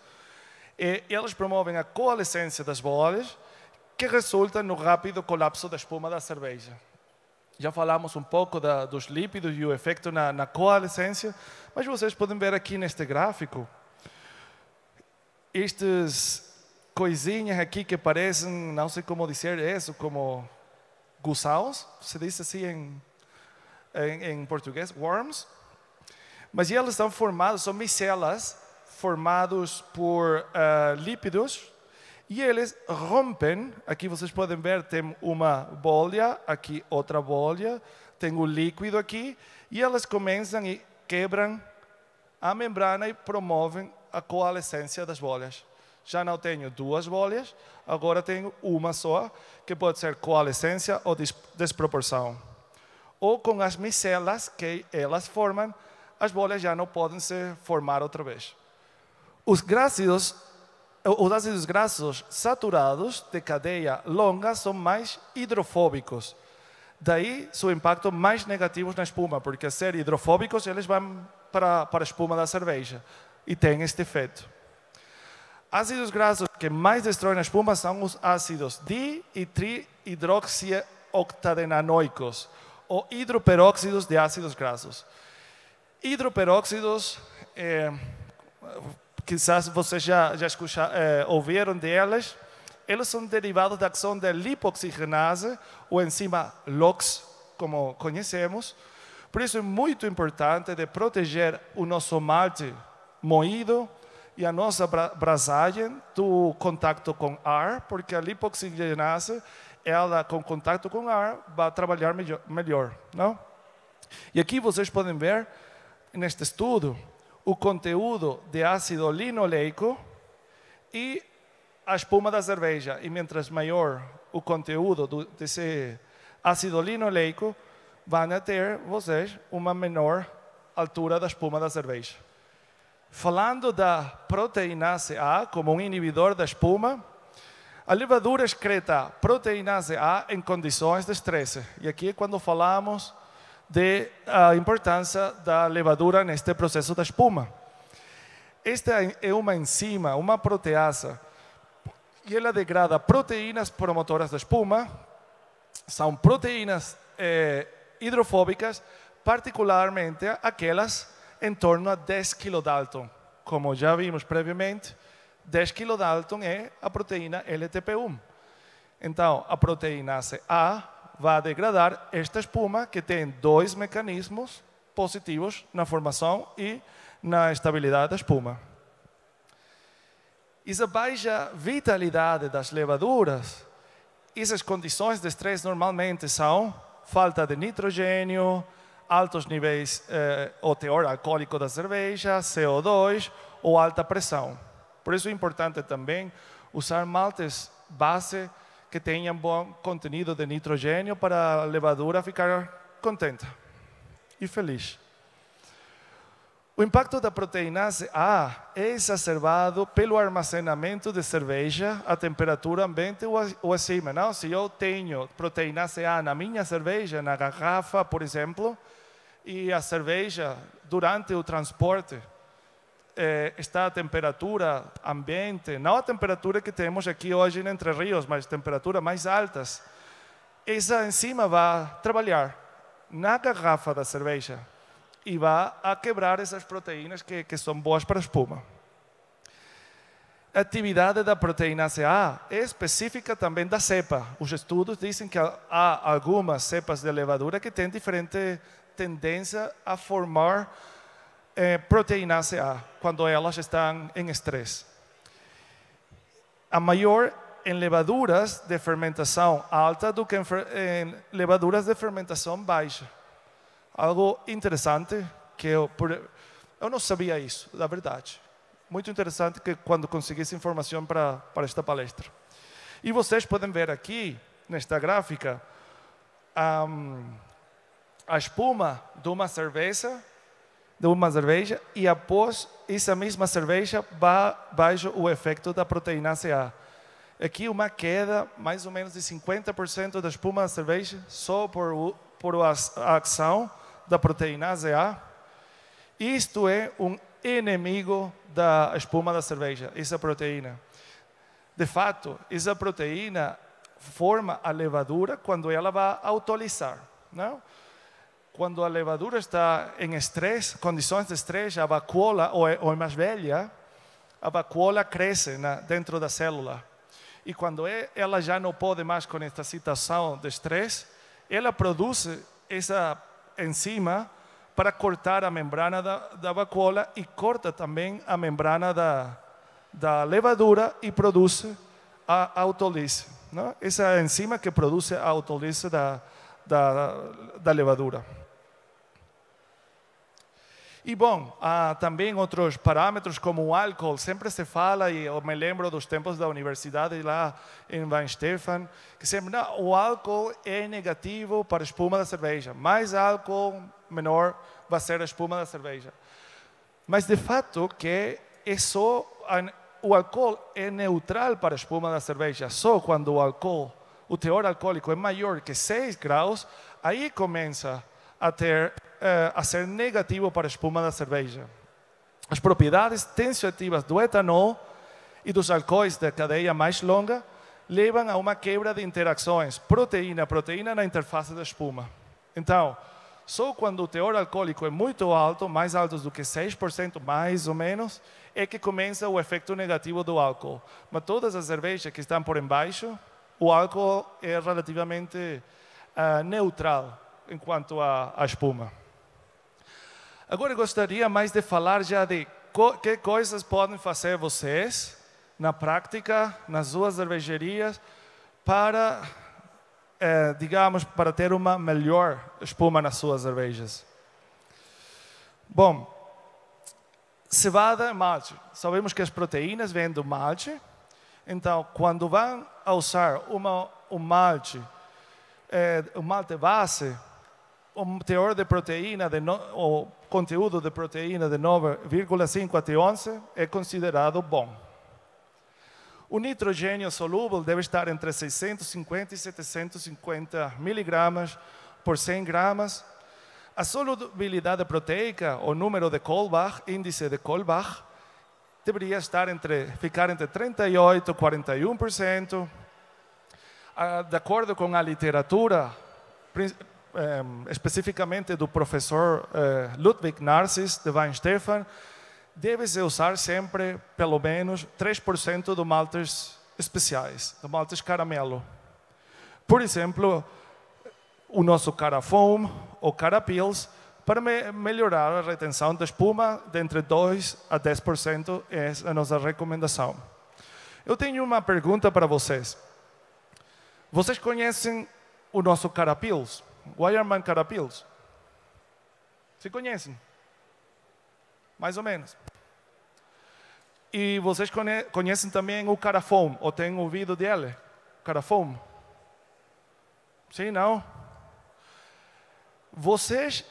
e eles promovem a coalescência das bolhas, que resulta no rápido colapso da espuma da cerveja. Já falamos um pouco dos lípidos e o efeito na coalescência, mas vocês podem ver aqui neste gráfico, estas coisinhas aqui que parecem, não sei como dizer isso, como gusanos, se diz assim em português, worms. Mas elas estão formadas, são micelas formados por lípidos, e eles rompem. Aqui vocês podem ver, tem uma bolha, aqui outra bolha, tem o líquido aqui, e elas começam e quebram a membrana e promovem a coalescência das bolhas. Já não tenho duas bolhas, agora tenho uma só, que pode ser coalescência ou desproporção. Ou com as micelas que elas formam, as bolhas já não podem se formar outra vez. Os ácidos graxos saturados de cadeia longa são mais hidrofóbicos. Daí, seu impacto mais negativo na espuma, porque a ser hidrofóbicos, eles vão para a espuma da cerveja e tem este efeito. Ácidos graxos que mais destroem a espuma são os ácidos di- e tri-hidroxioctadenanoicos, ou hidroperóxidos de ácidos graxos. Hidroperóxidos, quizás vocês já ouviram deles, eles são derivados da ação da lipoxigenase, ou enzima LOX, como conhecemos. Por isso é muito importante de proteger o nosso malte moído e a nossa brasagem do contato com ar, porque a lipoxigenase, ela com contato com ar, vai trabalhar melhor, não? E aqui vocês podem ver, neste estudo, o conteúdo de ácido linoleico e a espuma da cerveja. E mientras maior o conteúdo desse ácido linoleico, vão ter vocês uma menor altura da espuma da cerveja. Falando da proteinase A como um inibidor da espuma, a levadura excreta proteinase A em condições de estresse. E aqui é quando falamos da importância da levadura neste processo da espuma. Esta é uma enzima, uma proteasa, e ela degrada proteínas promotoras da espuma, são proteínas hidrofóbicas particularmente aquelas em torno a 10 kilodalton. Como já vimos previamente, 10 kilodalton é a proteína LTP1. Então, a proteinase A vai degradar esta espuma que tem dois mecanismos positivos na formação e na estabilidade da espuma. Essa baixa vitalidade das levaduras, essas condições de estresse normalmente são falta de nitrogênio, altos níveis ou teor alcoólico da cerveja, CO2 ou alta pressão. Por isso é importante também usar maltes base que tenham bom conteúdo de nitrogênio para a levadura ficar contenta e feliz. O impacto da proteinase A é exacerbado pelo armazenamento de cerveja a temperatura ambiente ou acima. Não? Se eu tenho proteinase A na minha cerveja, na garrafa, por exemplo, e a cerveja, durante o transporte, está a temperatura ambiente, não a temperatura que temos aqui hoje em Entre Rios, mas temperaturas mais altas, essa enzima vai trabalhar na garrafa da cerveja e vai a quebrar essas proteínas que são boas para a espuma. A atividade da proteinase A é específica também da cepa. Os estudos dizem que há algumas cepas de levadura que têm diferente tendência a formar proteinase A quando elas estão em estresse. A maior em levaduras de fermentação alta do que em levaduras de fermentação baixa. Algo interessante que eu não sabia isso, da verdade. Muito interessante que quando consegui essa informação para esta palestra. E vocês podem ver aqui, nesta gráfica, a espuma de uma cerveja e após essa mesma cerveja baixo o efeito da proteinase A. Aqui uma queda mais ou menos de 50% da espuma da cerveja só por a ação da proteinase A. Isto é um inimigo da espuma da cerveja, essa proteína. De fato, essa proteína forma a levadura quando ela vai autolizar. Não? Quando a levadura está em estresse, condições de estresse, a vacuola, ou é mais velha, a vacuola cresce dentro da célula. E quando ela já não pode mais com esta situação de estresse, ela produz essa enzima para cortar a membrana da vacuola e corta também a membrana da levadura e produz a autolise. Não? Essa enzima que produz a autolise da levadura. E bom, há também outros parâmetros como o álcool. Sempre se fala, e eu me lembro dos tempos da universidade lá em Weihenstephan, que sempre o álcool é negativo para a espuma da cerveja. Mais álcool, menor vai ser a espuma da cerveja. Mas de fato que o álcool é neutral para a espuma da cerveja. Só quando o teor alcoólico é maior que 6 graus, aí começa a ser negativo para a espuma da cerveja. As propriedades tensioativas do etanol e dos alcoóis da cadeia mais longa levam a uma quebra de interações proteína-proteína na interface da espuma. Então, só quando o teor alcoólico é muito alto, mais alto do que 6% mais ou menos, é que começa o efeito negativo do álcool. Mas todas as cervejas que estão por embaixo, o álcool é relativamente neutral enquanto a espuma. Agora eu gostaria mais de falar já de que coisas podem fazer vocês na prática, nas suas cervejarias, para, digamos, para ter uma melhor espuma nas suas cervejas. Bom, cevada e malte. Sabemos que as proteínas vêm do malte. Então, quando vão a usar um malte base, o teor de proteína, o conteúdo de proteína de 9,5 até 11 é considerado bom. O nitrogênio solúvel deve estar entre 650 e 750 miligramas por 100 gramas. A solubilidade proteica, o número de Colbach, índice de Colbach, deveria ficar entre 38% e 41%. De acordo com a literatura, especificamente do professor Ludwig Narcis de Weihenstephan, deve-se usar sempre pelo menos 3% de maltes especiais, de maltes caramelo. Por exemplo, o nosso Carafoam ou Carapils, para melhorar a retenção da espuma de entre 2% a 10% é a nossa recomendação. Eu tenho uma pergunta para vocês. Vocês conhecem o nosso Carapils? Weyermann Carapils? Se conhecem? Mais ou menos. E vocês conhecem também o Carafoam, ou têm ouvido dele? Carafoam? Sim, não? Vocês,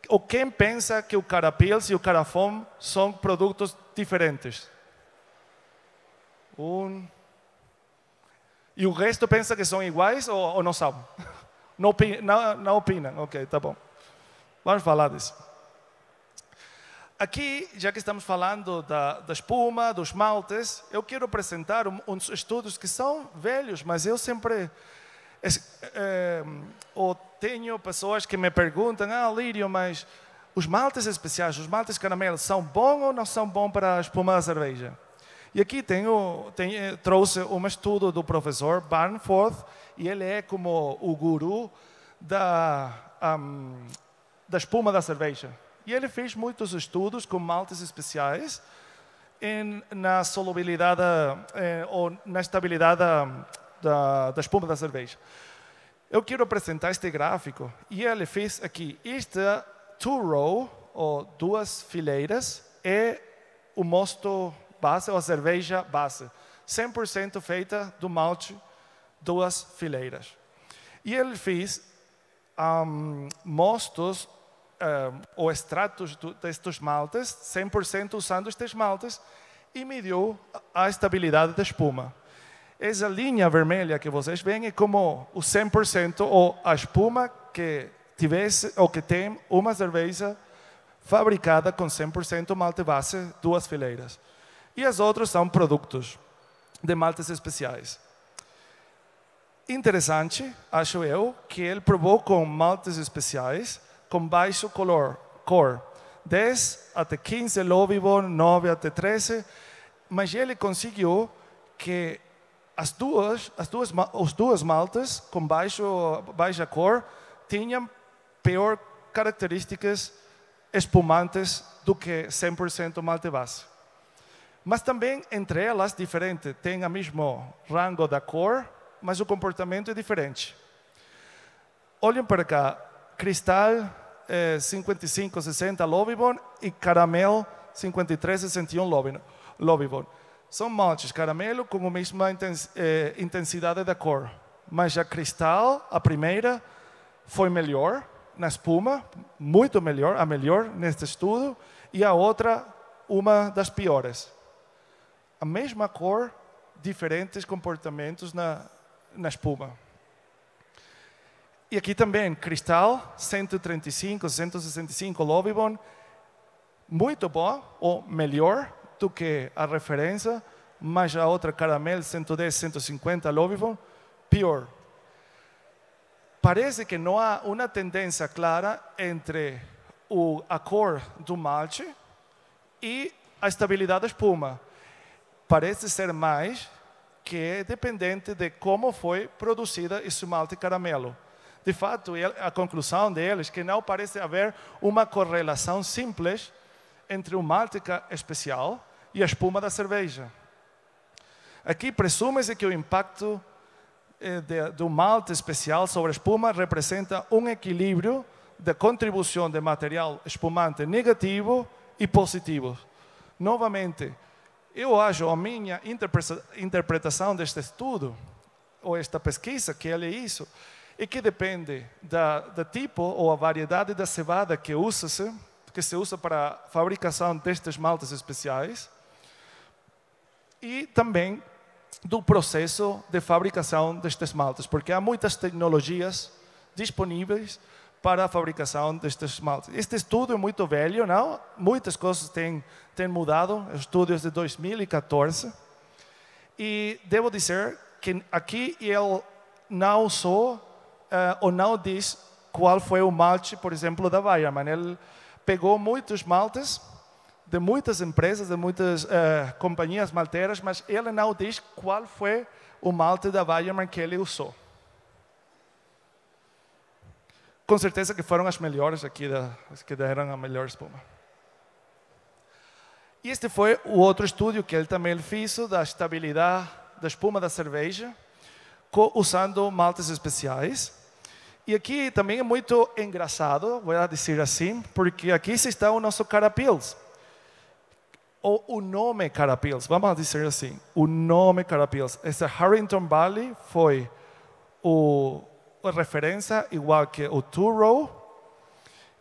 ou quem pensa que o Carapils e o Carafoam são produtos diferentes? E o resto pensa que são iguais ou não são? Não opinam? Ok, tá bom. Vamos falar disso. Aqui, já que estamos falando da espuma, dos maltes, eu quero apresentar uns estudos que são velhos, mas eu sempre tenho pessoas que me perguntam, Lírio, mas os maltes especiais, os maltes caramelo, são bons ou não são bons para a espuma da cerveja? E aqui trouxe um estudo do professor Barnforth, e ele é como o guru da espuma da cerveja. E ele fez muitos estudos com maltes especiais na solubilidade ou na estabilidade da espuma da cerveja. Eu quero apresentar este gráfico, e ele fez aqui, esta two-row, ou duas fileiras, é o mosto base, ou a cerveja base, 100% feita do malte, duas fileiras. E ele fez mostos ou extratos destes maltes, 100% usando estes maltes, e mediu a estabilidade da espuma. Essa linha vermelha que vocês veem é como o 100% ou a espuma que tivesse ou que tem uma cerveja fabricada com 100% malte base, duas fileiras. E as outras são produtos de maltes especiais. Interessante, acho eu, que ele provou com maltes especiais com baixo cor, 10 até 15 Lovibor, 9 até 13, mas ele conseguiu que os duas maltes com baixa cor tinham pior características espumantes do que 100% malte base. Mas também entre elas, diferente, tem o mesmo rango da cor, mas o comportamento é diferente. Olhem para cá, Cristal 55, 60 Lovibor e Caramel 53, 61 Lovibor. São maltes caramelo com a mesma intensidade da cor, mas a Cristal, a primeira, foi melhor na espuma, muito melhor, a melhor neste estudo, e a outra, uma das piores. A mesma cor, diferentes comportamentos na espuma. E aqui também, Cristal, 135, 165 Lovibor, muito bom, ou melhor do que a referência, mas a outra Caramel, 110, 150 Lovibor, pior. Parece que não há uma tendência clara entre a cor do malte e a estabilidade da espuma. Parece ser mais que é dependente de como foi produzida esse malte caramelo. De fato, a conclusão deles é que não parece haver uma correlação simples entre o malte especial e a espuma da cerveja. Aqui presume-se que o impacto do malte especial sobre a espuma representa um equilíbrio de contribuição de material espumante negativo e positivo. Novamente, eu acho, a minha interpretação deste estudo, ou esta pesquisa que ele hizo, é que depende do tipo ou a variedade da cevada que se usa para a fabricação destes maltes especiais, e também do processo de fabricação destes maltes, porque há muitas tecnologias disponíveis para a fabricação destes maltes. Este estudo é muito velho, não? Muitas coisas têm mudado, estudos de 2014, e devo dizer que aqui ele não usou ou não diz qual foi o malte, por exemplo, da Weyermann. Ele pegou muitos maltes de muitas empresas, de muitas companhias malteiras, mas ele não diz qual foi o malte da Weyermann que ele usou. Com certeza que foram as melhores aqui, as que deram a melhor espuma. E este foi o outro estudo que ele também fez da estabilidade da espuma da cerveja, usando maltes especiais. E aqui também é muito engraçado, vou dizer assim, porque aqui está o nosso Carapils. Ou o nome Carapils, vamos dizer assim, o nome Carapils. Esse Harrington Valley foi a referência igual que o Two Row,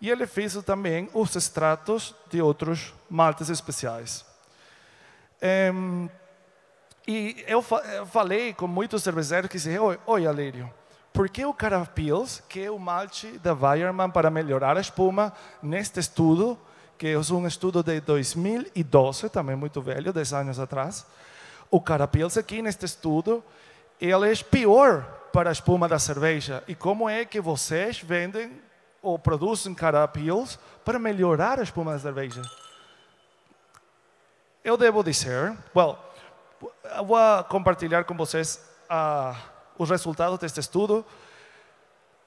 e ele fez também os extratos de outros maltes especiais. E eu falei com muitos cervejeiros que disseram, oi Alírio, por que o Carapils, que é o malte da Weyermann para melhorar a espuma, neste estudo, que é um estudo de 2012, também muito velho, 10 anos atrás, o Carapils aqui neste estudo, ele é pior para a espuma da cerveja. E como é que vocês vendem ou produzem Carapils para melhorar a espuma da cerveja? Eu devo dizer, eu vou compartilhar com vocês os resultados deste estudo.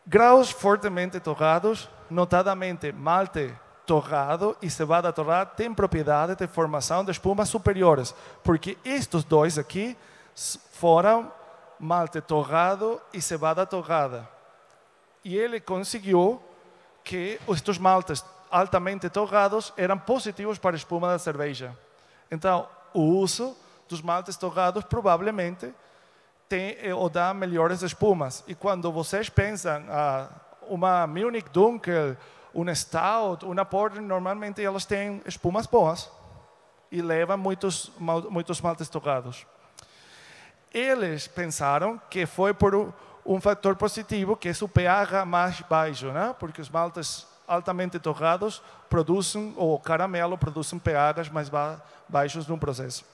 Graus fortemente torrados, notadamente malte torrado e cevada torrada, têm propriedades de formação de espumas superiores, porque estes dois aqui foram malte torrado e cevada torrada. E ele conseguiu que estes maltes altamente torrados eram positivos para a espuma da cerveja. Então, o uso dos maltes torrados provavelmente ou dá melhores espumas. E quando vocês pensam uma Munich Dunkel, uma Stout, uma Porter, normalmente elas têm espumas boas e levam muitos maltes torrados. Eles pensaram que foi por um fator positivo, que é o pH mais baixo, né? Porque os maltes altamente torrados produzem, ou caramelo, produzem pHs mais baixos no processo.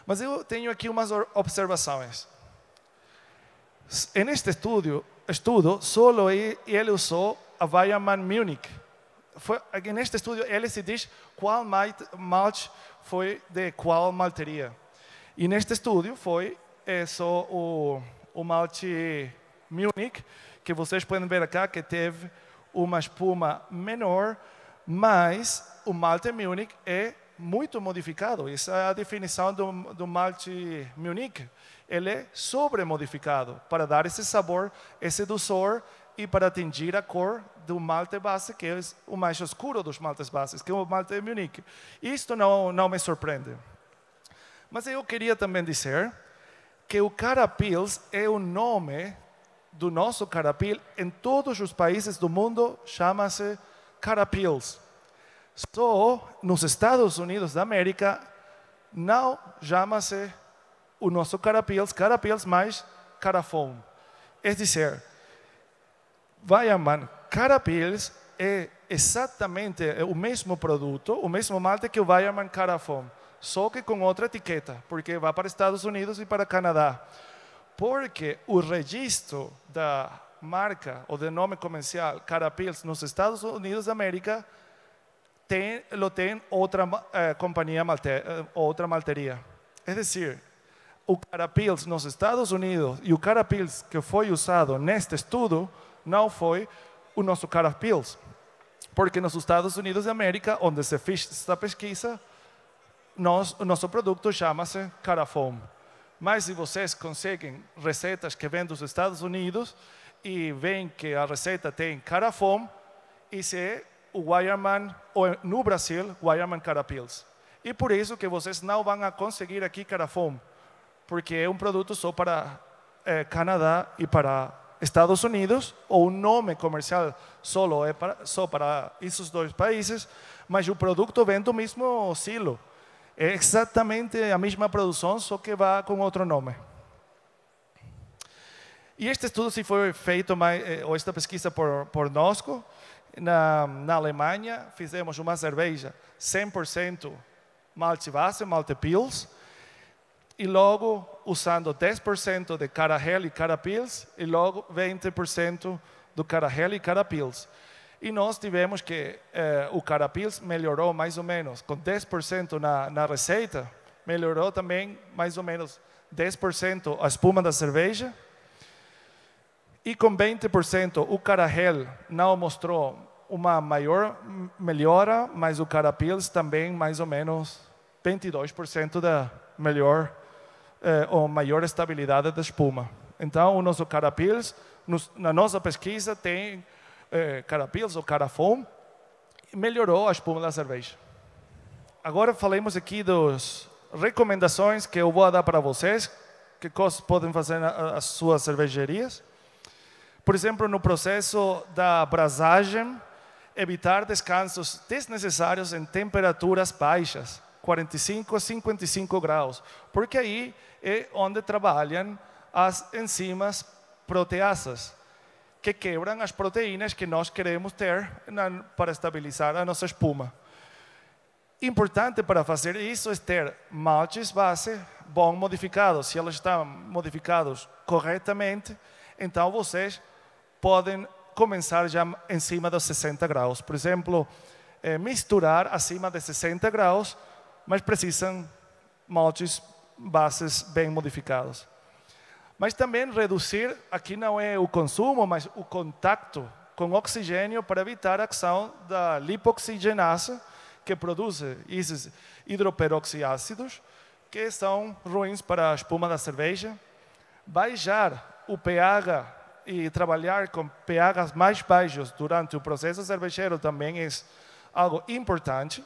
Mas eu tenho aqui umas observações. Neste estudo só ele usou a Weyermann Munich. Neste estudo ele se diz qual malte foi de qual malteria. E neste estudo foi só o malte Munich, que vocês podem ver aqui, que teve uma espuma menor, mas o malte Munich é muito modificado. Essa é a definição do malte Munich. Ele é sobremodificado para dar esse sabor, esse dulçor e para atingir a cor do malte base, que é o mais escuro dos maltes bases, que é o malte Munich. Isto não me surpreende. Mas eu queria também dizer que o Carapils é o nome do nosso Carapil. Em todos os países do mundo chama-se Carapils. Só nos Estados Unidos da América não chama-se o nosso Carapils mais Carafón. É dizer, Weyermann Carapils é exatamente o mesmo produto, o mesmo malte que o Weyermann Carafón, só que com outra etiqueta, porque vai para Estados Unidos e para Canadá. Porque o registro da marca ou do nome comercial Carapils nos Estados Unidos da América tem outra companhia outra malteria. É dizer, o Carapils nos Estados Unidos e o Carapils que foi usado neste estudo não foi o nosso Carapils. Porque nos Estados Unidos da América, onde se fez esta pesquisa, o nosso produto chama-se Carafón. Mas se vocês conseguem receitas que vêm dos Estados Unidos e veem que a receita tem Carafón, esse é o Weyermann, ou no Brasil, Weyermann Carapils. E por isso que vocês não vão conseguir aqui Carafón, porque é um produto só para Canadá e para Estados Unidos, ou o nome comercial só para esses dois países, mas o produto vem do mesmo silo. É exatamente a mesma produção, só que vai com outro nome. E este estudo se foi feito, ou esta pesquisa por nós, na Alemanha. Fizemos uma cerveja 100% malte base, malte Pils, e logo usando 10% de Carahel e Carapils, e logo 20% do Carahel e Carapils. E nós tivemos que o Carapils melhorou mais ou menos, com 10% na receita, melhorou também mais ou menos 10% a espuma da cerveja. E com 20% o Carahel não mostrou uma maior melhora, mas o Carapils também mais ou menos 22% da melhor ou maior estabilidade da espuma. Então o nosso Carapils, na nossa pesquisa, tem Carapils ou Carafon, melhorou a espuma da cerveja. Agora falemos aqui das recomendações que eu vou dar para vocês, que coisas podem fazer nas suas cervejarias. Por exemplo, no processo da brasagem, evitar descansos desnecessários em temperaturas baixas, 45 a 55 graus, porque aí é onde trabalham as enzimas proteasas, que quebram as proteínas que nós queremos ter para estabilizar a nossa espuma. Importante para fazer isso é ter maltes base bom modificados. Se eles estão modificados corretamente, então vocês podem começar já em cima dos 60 graus. Por exemplo, misturar acima de 60 graus, mas precisam maltes bases bem modificados. Mas também reduzir, aqui não é o consumo, mas o contato com oxigênio para evitar a ação da lipoxigenase, que produz esses hidroperoxiácidos, que são ruins para a espuma da cerveja. Baixar o pH e trabalhar com pHs mais baixos durante o processo cervejeiro também é algo importante.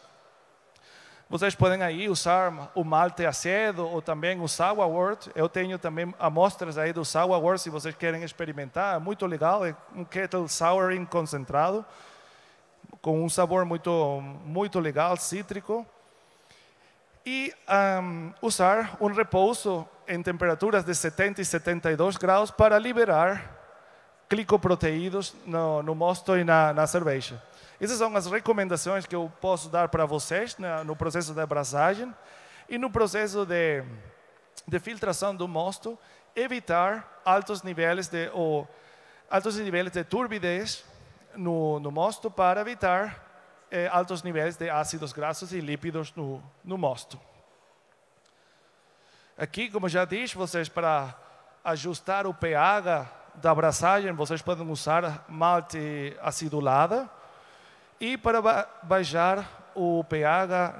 Vocês podem aí usar o malte azedo ou também o sourwort. Eu tenho também amostras aí do sourwort, se vocês querem experimentar. É muito legal, é um kettle souring concentrado, com um sabor muito legal, cítrico. E usar um repouso em temperaturas de 70 e 72 graus para liberar glicoproteídos no mosto e na cerveja. Essas são as recomendações que eu posso dar para vocês no processo de abrasagem. E no processo de filtração do mosto, evitar altos níveis de turbidez no mosto para evitar altos níveis de ácidos graxos e lípidos no mosto. Aqui, como já disse, vocês para ajustar o pH da abrasagem, vocês podem usar malte acidulada. E para baixar o pH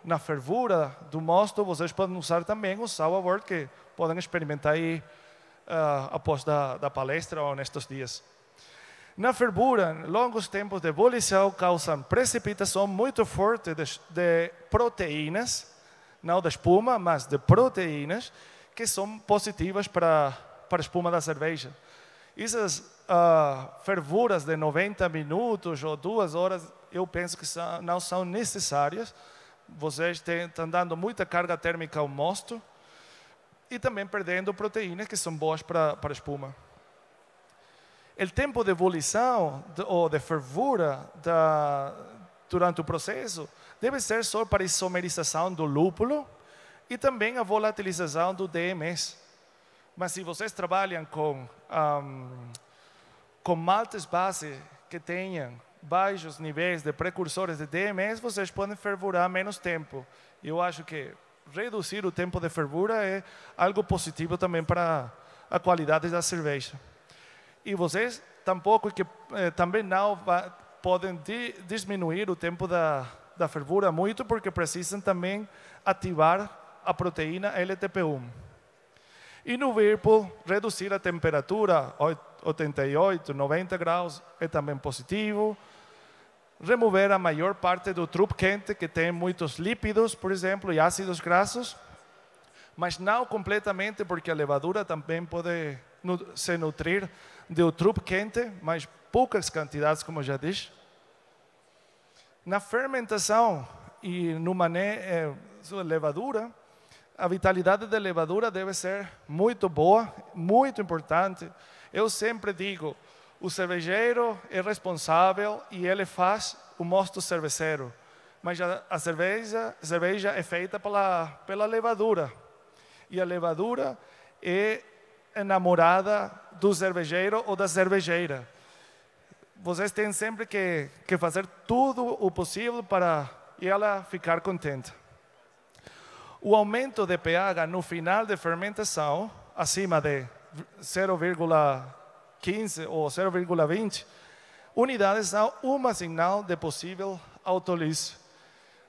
na fervura do mosto, vocês podem usar também o sourwort, que podem experimentar aí após da palestra ou nestes dias. Na fervura, longos tempos de ebulição causam precipitação muito forte de proteínas, não da espuma, mas de proteínas, que são positivas para a espuma da cerveja. Essas fervuras de 90 minutos ou 2 horas, eu penso que não são necessárias. Vocês estão dando muita carga térmica ao mosto e também perdendo proteínas que são boas para a espuma. O tempo de ebulição ou de fervura durante o processo deve ser só para a isomerização do lúpulo e também a volatilização do DMS. Mas se vocês trabalham com maltes base que tenham baixos níveis de precursores de DMS, vocês podem fervurar menos tempo. Eu acho que reduzir o tempo de fervura é algo positivo também para a qualidade da cerveja. E vocês também não podem diminuir o tempo da fervura muito, porque precisam também ativar a proteína LTP1. E no Whirlpool, reduzir a temperatura, 88, 90 graus, é também positivo. Remover a maior parte do trupe quente, que tem muitos lípidos, por exemplo, e ácidos graxos, mas não completamente, porque a levadura também pode se nutrir do trupe quente, mas poucas quantidades, como já disse. Na fermentação e no manejo da levadura, a vitalidade da levadura deve ser muito boa, muito importante. Eu sempre digo, o cervejeiro é responsável e ele faz o mosto cervejeiro, mas a cerveja é feita pela levadura. E a levadura é enamorada do cervejeiro ou da cervejeira. Vocês têm sempre que fazer tudo o possível para ela ficar contente. O aumento de pH no final de fermentação, acima de 0,15 ou 0,20 unidades, são um sinal de possível autolise.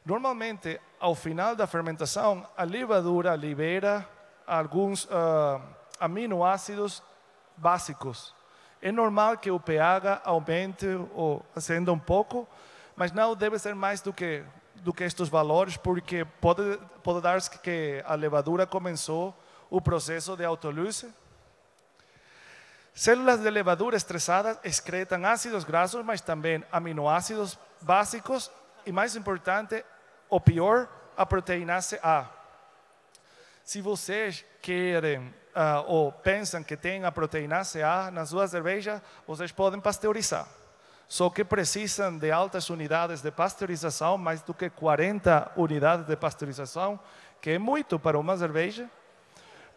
Normalmente, ao final da fermentação, a levadura libera alguns aminoácidos básicos. É normal que o pH aumente ou ascenda um pouco, mas não deve ser mais do que estes valores, porque pode dar-se que a levadura começou o processo de autolise. Células de levadura estressadas excretam ácidos graxos, mas também aminoácidos básicos e, mais importante, ou pior, a proteína A. Se vocês querem ou pensam que tem a proteína A na sua cerveja, vocês podem pasteurizar. Só que precisam de altas unidades de pasteurização, mais do que 40 unidades de pasteurização, que é muito para uma cerveja,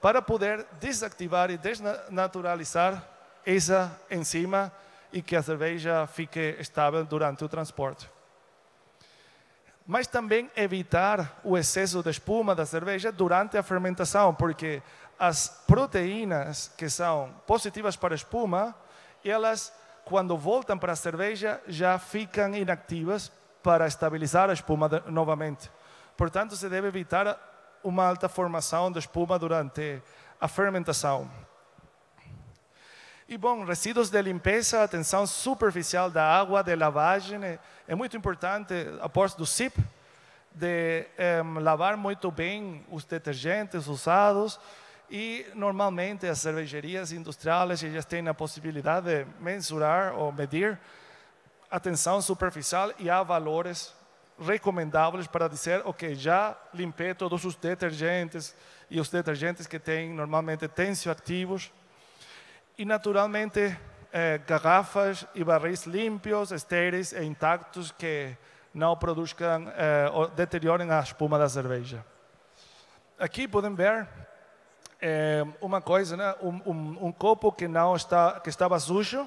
para poder desativar e desnaturalizar essa enzima e que a cerveja fique estável durante o transporte. Mas também evitar o excesso de espuma da cerveja durante a fermentação, porque as proteínas que são positivas para a espuma, elas, quando voltam para a cerveja, já ficam inativas para estabilizar a espuma novamente. Portanto, se deve evitar uma alta formação de espuma durante a fermentação. E bom, resíduos de limpeza, atenção superficial da água, de lavagem, é muito importante, após do SIP, de lavar muito bem os detergentes usados. E normalmente as cervejarias industriais elas têm a possibilidade de mensurar ou medir a tensão superficial e há valores recomendáveis para dizer, ok, já limpei todos os detergentes e os detergentes que têm normalmente tensioativos. E naturalmente garrafas e barris limpos, estéreis e intactos que não produzam ou deteriorem a espuma da cerveja. Aqui podem ver uma coisa, né? um copo que estava sujo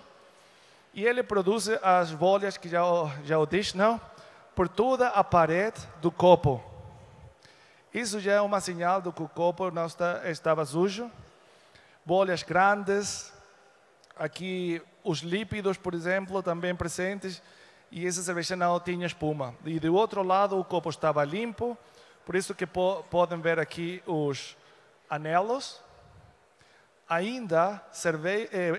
e ele produz as bolhas que já o disse, não? Por toda a parede do copo. Isso já é uma sinal de que o copo não estava sujo. Bolhas grandes, aqui os lípidos, por exemplo, também presentes, e essa cerveja não tinha espuma. E do outro lado o copo estava limpo, por isso que podem ver aqui os anelos, ainda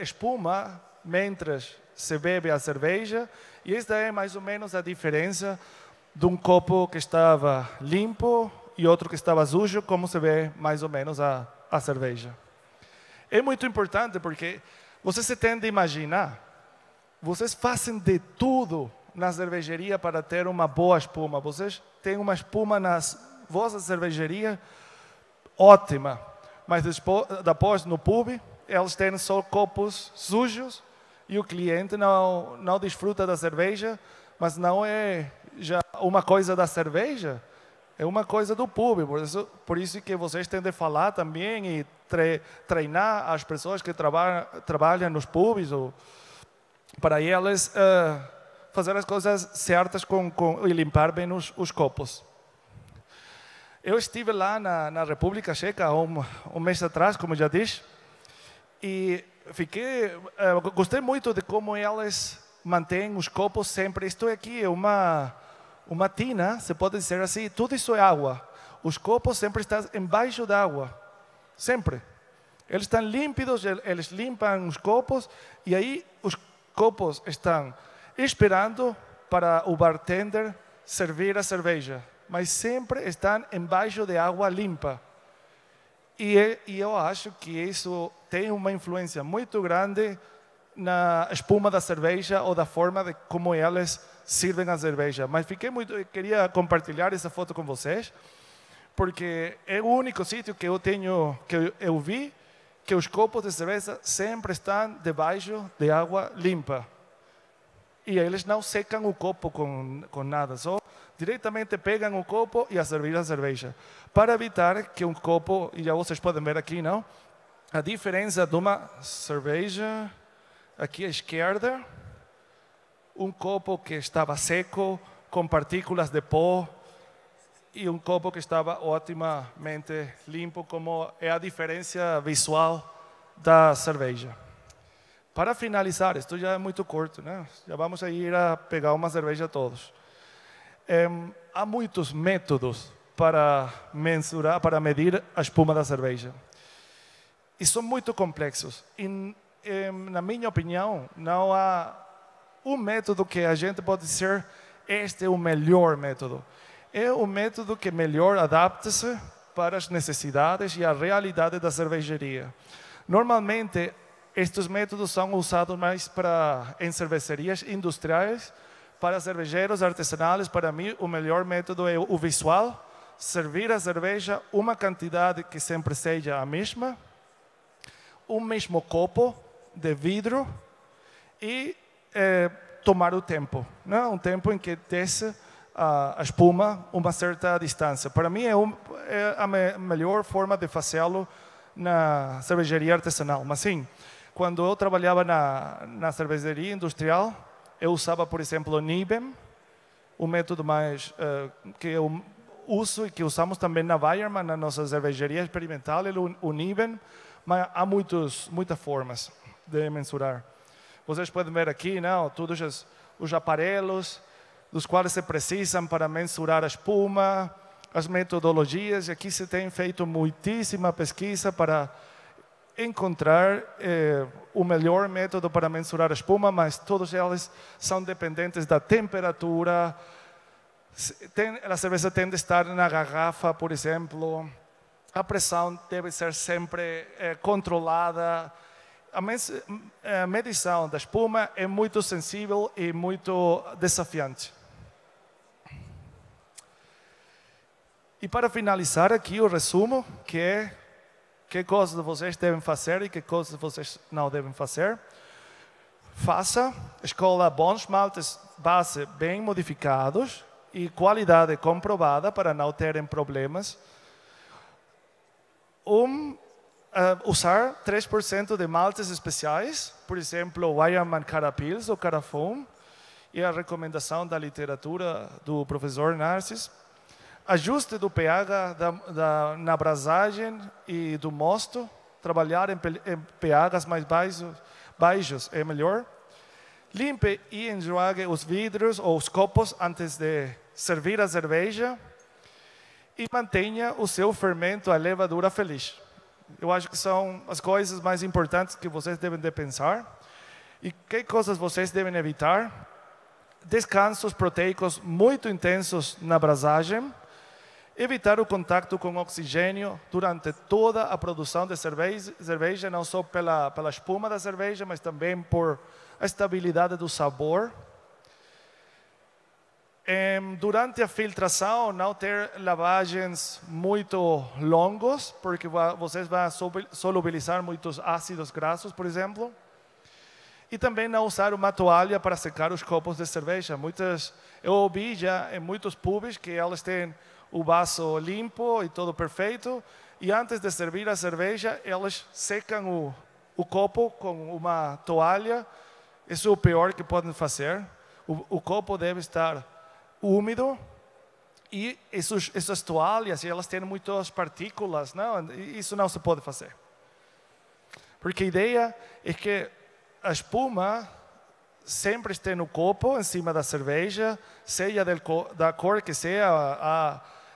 espuma mientras se bebe a cerveja, e esta é mais ou menos a diferença de um copo que estava limpo e outro que estava sujo, como se vê mais ou menos a cerveja. É muito importante porque vocês se têm de imaginar, vocês fazem de tudo na cervejaria para ter uma boa espuma, vocês têm uma espuma nas vossas cervejarias ótima, mas depois no pub eles têm só copos sujos e o cliente não desfruta da cerveja, mas não é já uma coisa da cerveja, é uma coisa do pub. Por isso que vocês têm de falar também e treinar as pessoas que trabalham nos pubs para eles fazer as coisas certas e limpar bem os copos. Eu estive lá na República Checa um mês atrás, como já disse, e gostei muito de como eles mantêm os copos sempre. Isto aqui é uma tina, se pode dizer assim, tudo isso é água. Os copos sempre estão embaixo da água, sempre. Eles estão límpidos, eles limpam os copos e aí os copos estão esperando para o bartender servir a cerveja, mas sempre estão embaixo de água limpa. E eu acho que isso tem uma influência muito grande na espuma da cerveja ou da forma de como eles servem a cerveja. Mas queria compartilhar essa foto com vocês, porque é o único sítio que eu vi que os copos de cerveja sempre estão debaixo de água limpa. E eles não secam o copo com nada, só diretamente pegam o copo e a servir a cerveja. Para evitar que um copo, e já vocês podem ver aqui, não? a diferença de uma cerveja, aqui à esquerda, um copo que estava seco, com partículas de pó, e um copo que estava otimamente limpo, como é a diferença visual da cerveja. Para finalizar, isto já é muito curto, né? Já vamos a ir a pegar uma cerveja todos. Há muitos métodos para mensurar, para medir a espuma da cerveja. E são muito complexos. E, na minha opinião, não há um método que a gente pode dizer este é o melhor método. É o método que melhor adapta-se para as necessidades e a realidade da cervejaria. Normalmente, estes métodos são usados mais em cervejarias industriais, para cervejeiros artesanais. Para mim, o melhor método é o visual, servir a cerveja uma quantidade que sempre seja a mesma, um mesmo copo de vidro e tomar o tempo, né? Um tempo em que desce a espuma uma certa distância. Para mim é a melhor forma de fazê-lo na cervejaria artesanal. Mas sim, quando eu trabalhava na cervejaria industrial, eu usava, por exemplo, o Niben, o método mais que eu uso e que usamos também na Weyermann, na nossa cervejaria experimental, o Niben, mas há muitas formas de mensurar. Vocês podem ver aqui, não, todos os aparelhos dos quais se precisam para mensurar a espuma, as metodologias. E aqui se tem feito muitíssima pesquisa para encontrar o melhor método para mensurar a espuma, mas todos eles são dependentes da temperatura. A cerveja tem de estar na garrafa, por exemplo. A pressão deve ser sempre controlada. A medição da espuma é muito sensível e muito desafiante. E para finalizar aqui o resumo, que coisas vocês devem fazer e que coisas vocês não devem fazer. Escolha bons maltes base bem modificados e qualidade comprovada para não terem problemas. Usar 3% de maltes especiais, por exemplo, Weyermann Cara Pils ou Cara Foam, e a recomendação da literatura do professor Narcis. Ajuste do pH na brasagem e do mosto. Trabalhar em pHs mais baixos é melhor. Limpe e enjuague os vidros ou os copos antes de servir a cerveja. E mantenha o seu fermento, a levadura feliz. Eu acho que são as coisas mais importantes que vocês devem de pensar. E que coisas vocês devem evitar? Descansos proteicos muito intensos na brasagem. Evitar o contato com oxigênio durante toda a produção de cerveja, não só pela espuma da cerveja, mas também por a estabilidade do sabor. Durante a filtração, não ter lavagens muito longos, porque vocês vão solubilizar muitos ácidos graxos, por exemplo. E também não usar uma toalha para secar os copos de cerveja. Eu ouvi já em muitos pubs que elas têm o vaso limpo e tudo perfeito, e antes de servir a cerveja, elas secam o copo com uma toalha. Isso é o pior que podem fazer. O copo deve estar úmido, e essas toalhas, elas têm muitas partículas, não? Isso não se pode fazer. Porque a ideia é que a espuma sempre esteja no copo, em cima da cerveja, seja da cor que seja,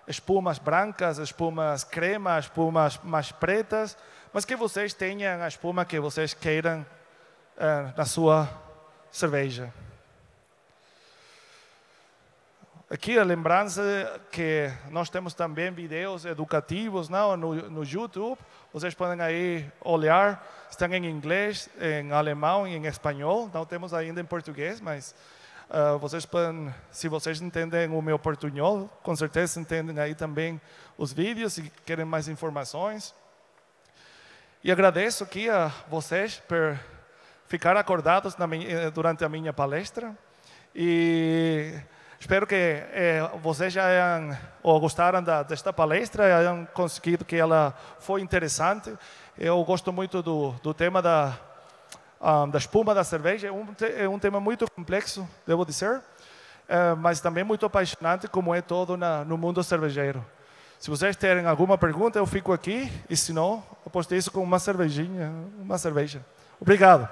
espumas brancas, espumas crema, espumas mais pretas, mas que vocês tenham a espuma que vocês queiram na sua cerveja. Aqui a lembrança que nós temos também vídeos educativos no YouTube. Vocês podem aí olhar, estão em inglês, em alemão e em espanhol. Não temos ainda em português, mas vocês podem, se vocês entendem o meu portunhol, com certeza entendem aí também os vídeos e querem mais informações. E agradeço aqui a vocês por ficar acordados durante a minha palestra. E espero que vocês já gostaram desta palestra, hayan conseguido que ela foi interessante. Eu gosto muito do tema da espuma da cerveja. É um tema muito complexo, devo dizer, mas também muito apaixonante, como é todo no mundo cervejeiro. Se vocês terem alguma pergunta, eu fico aqui, e se não, eu postei isso com uma cervejinha, uma cerveja. Obrigado.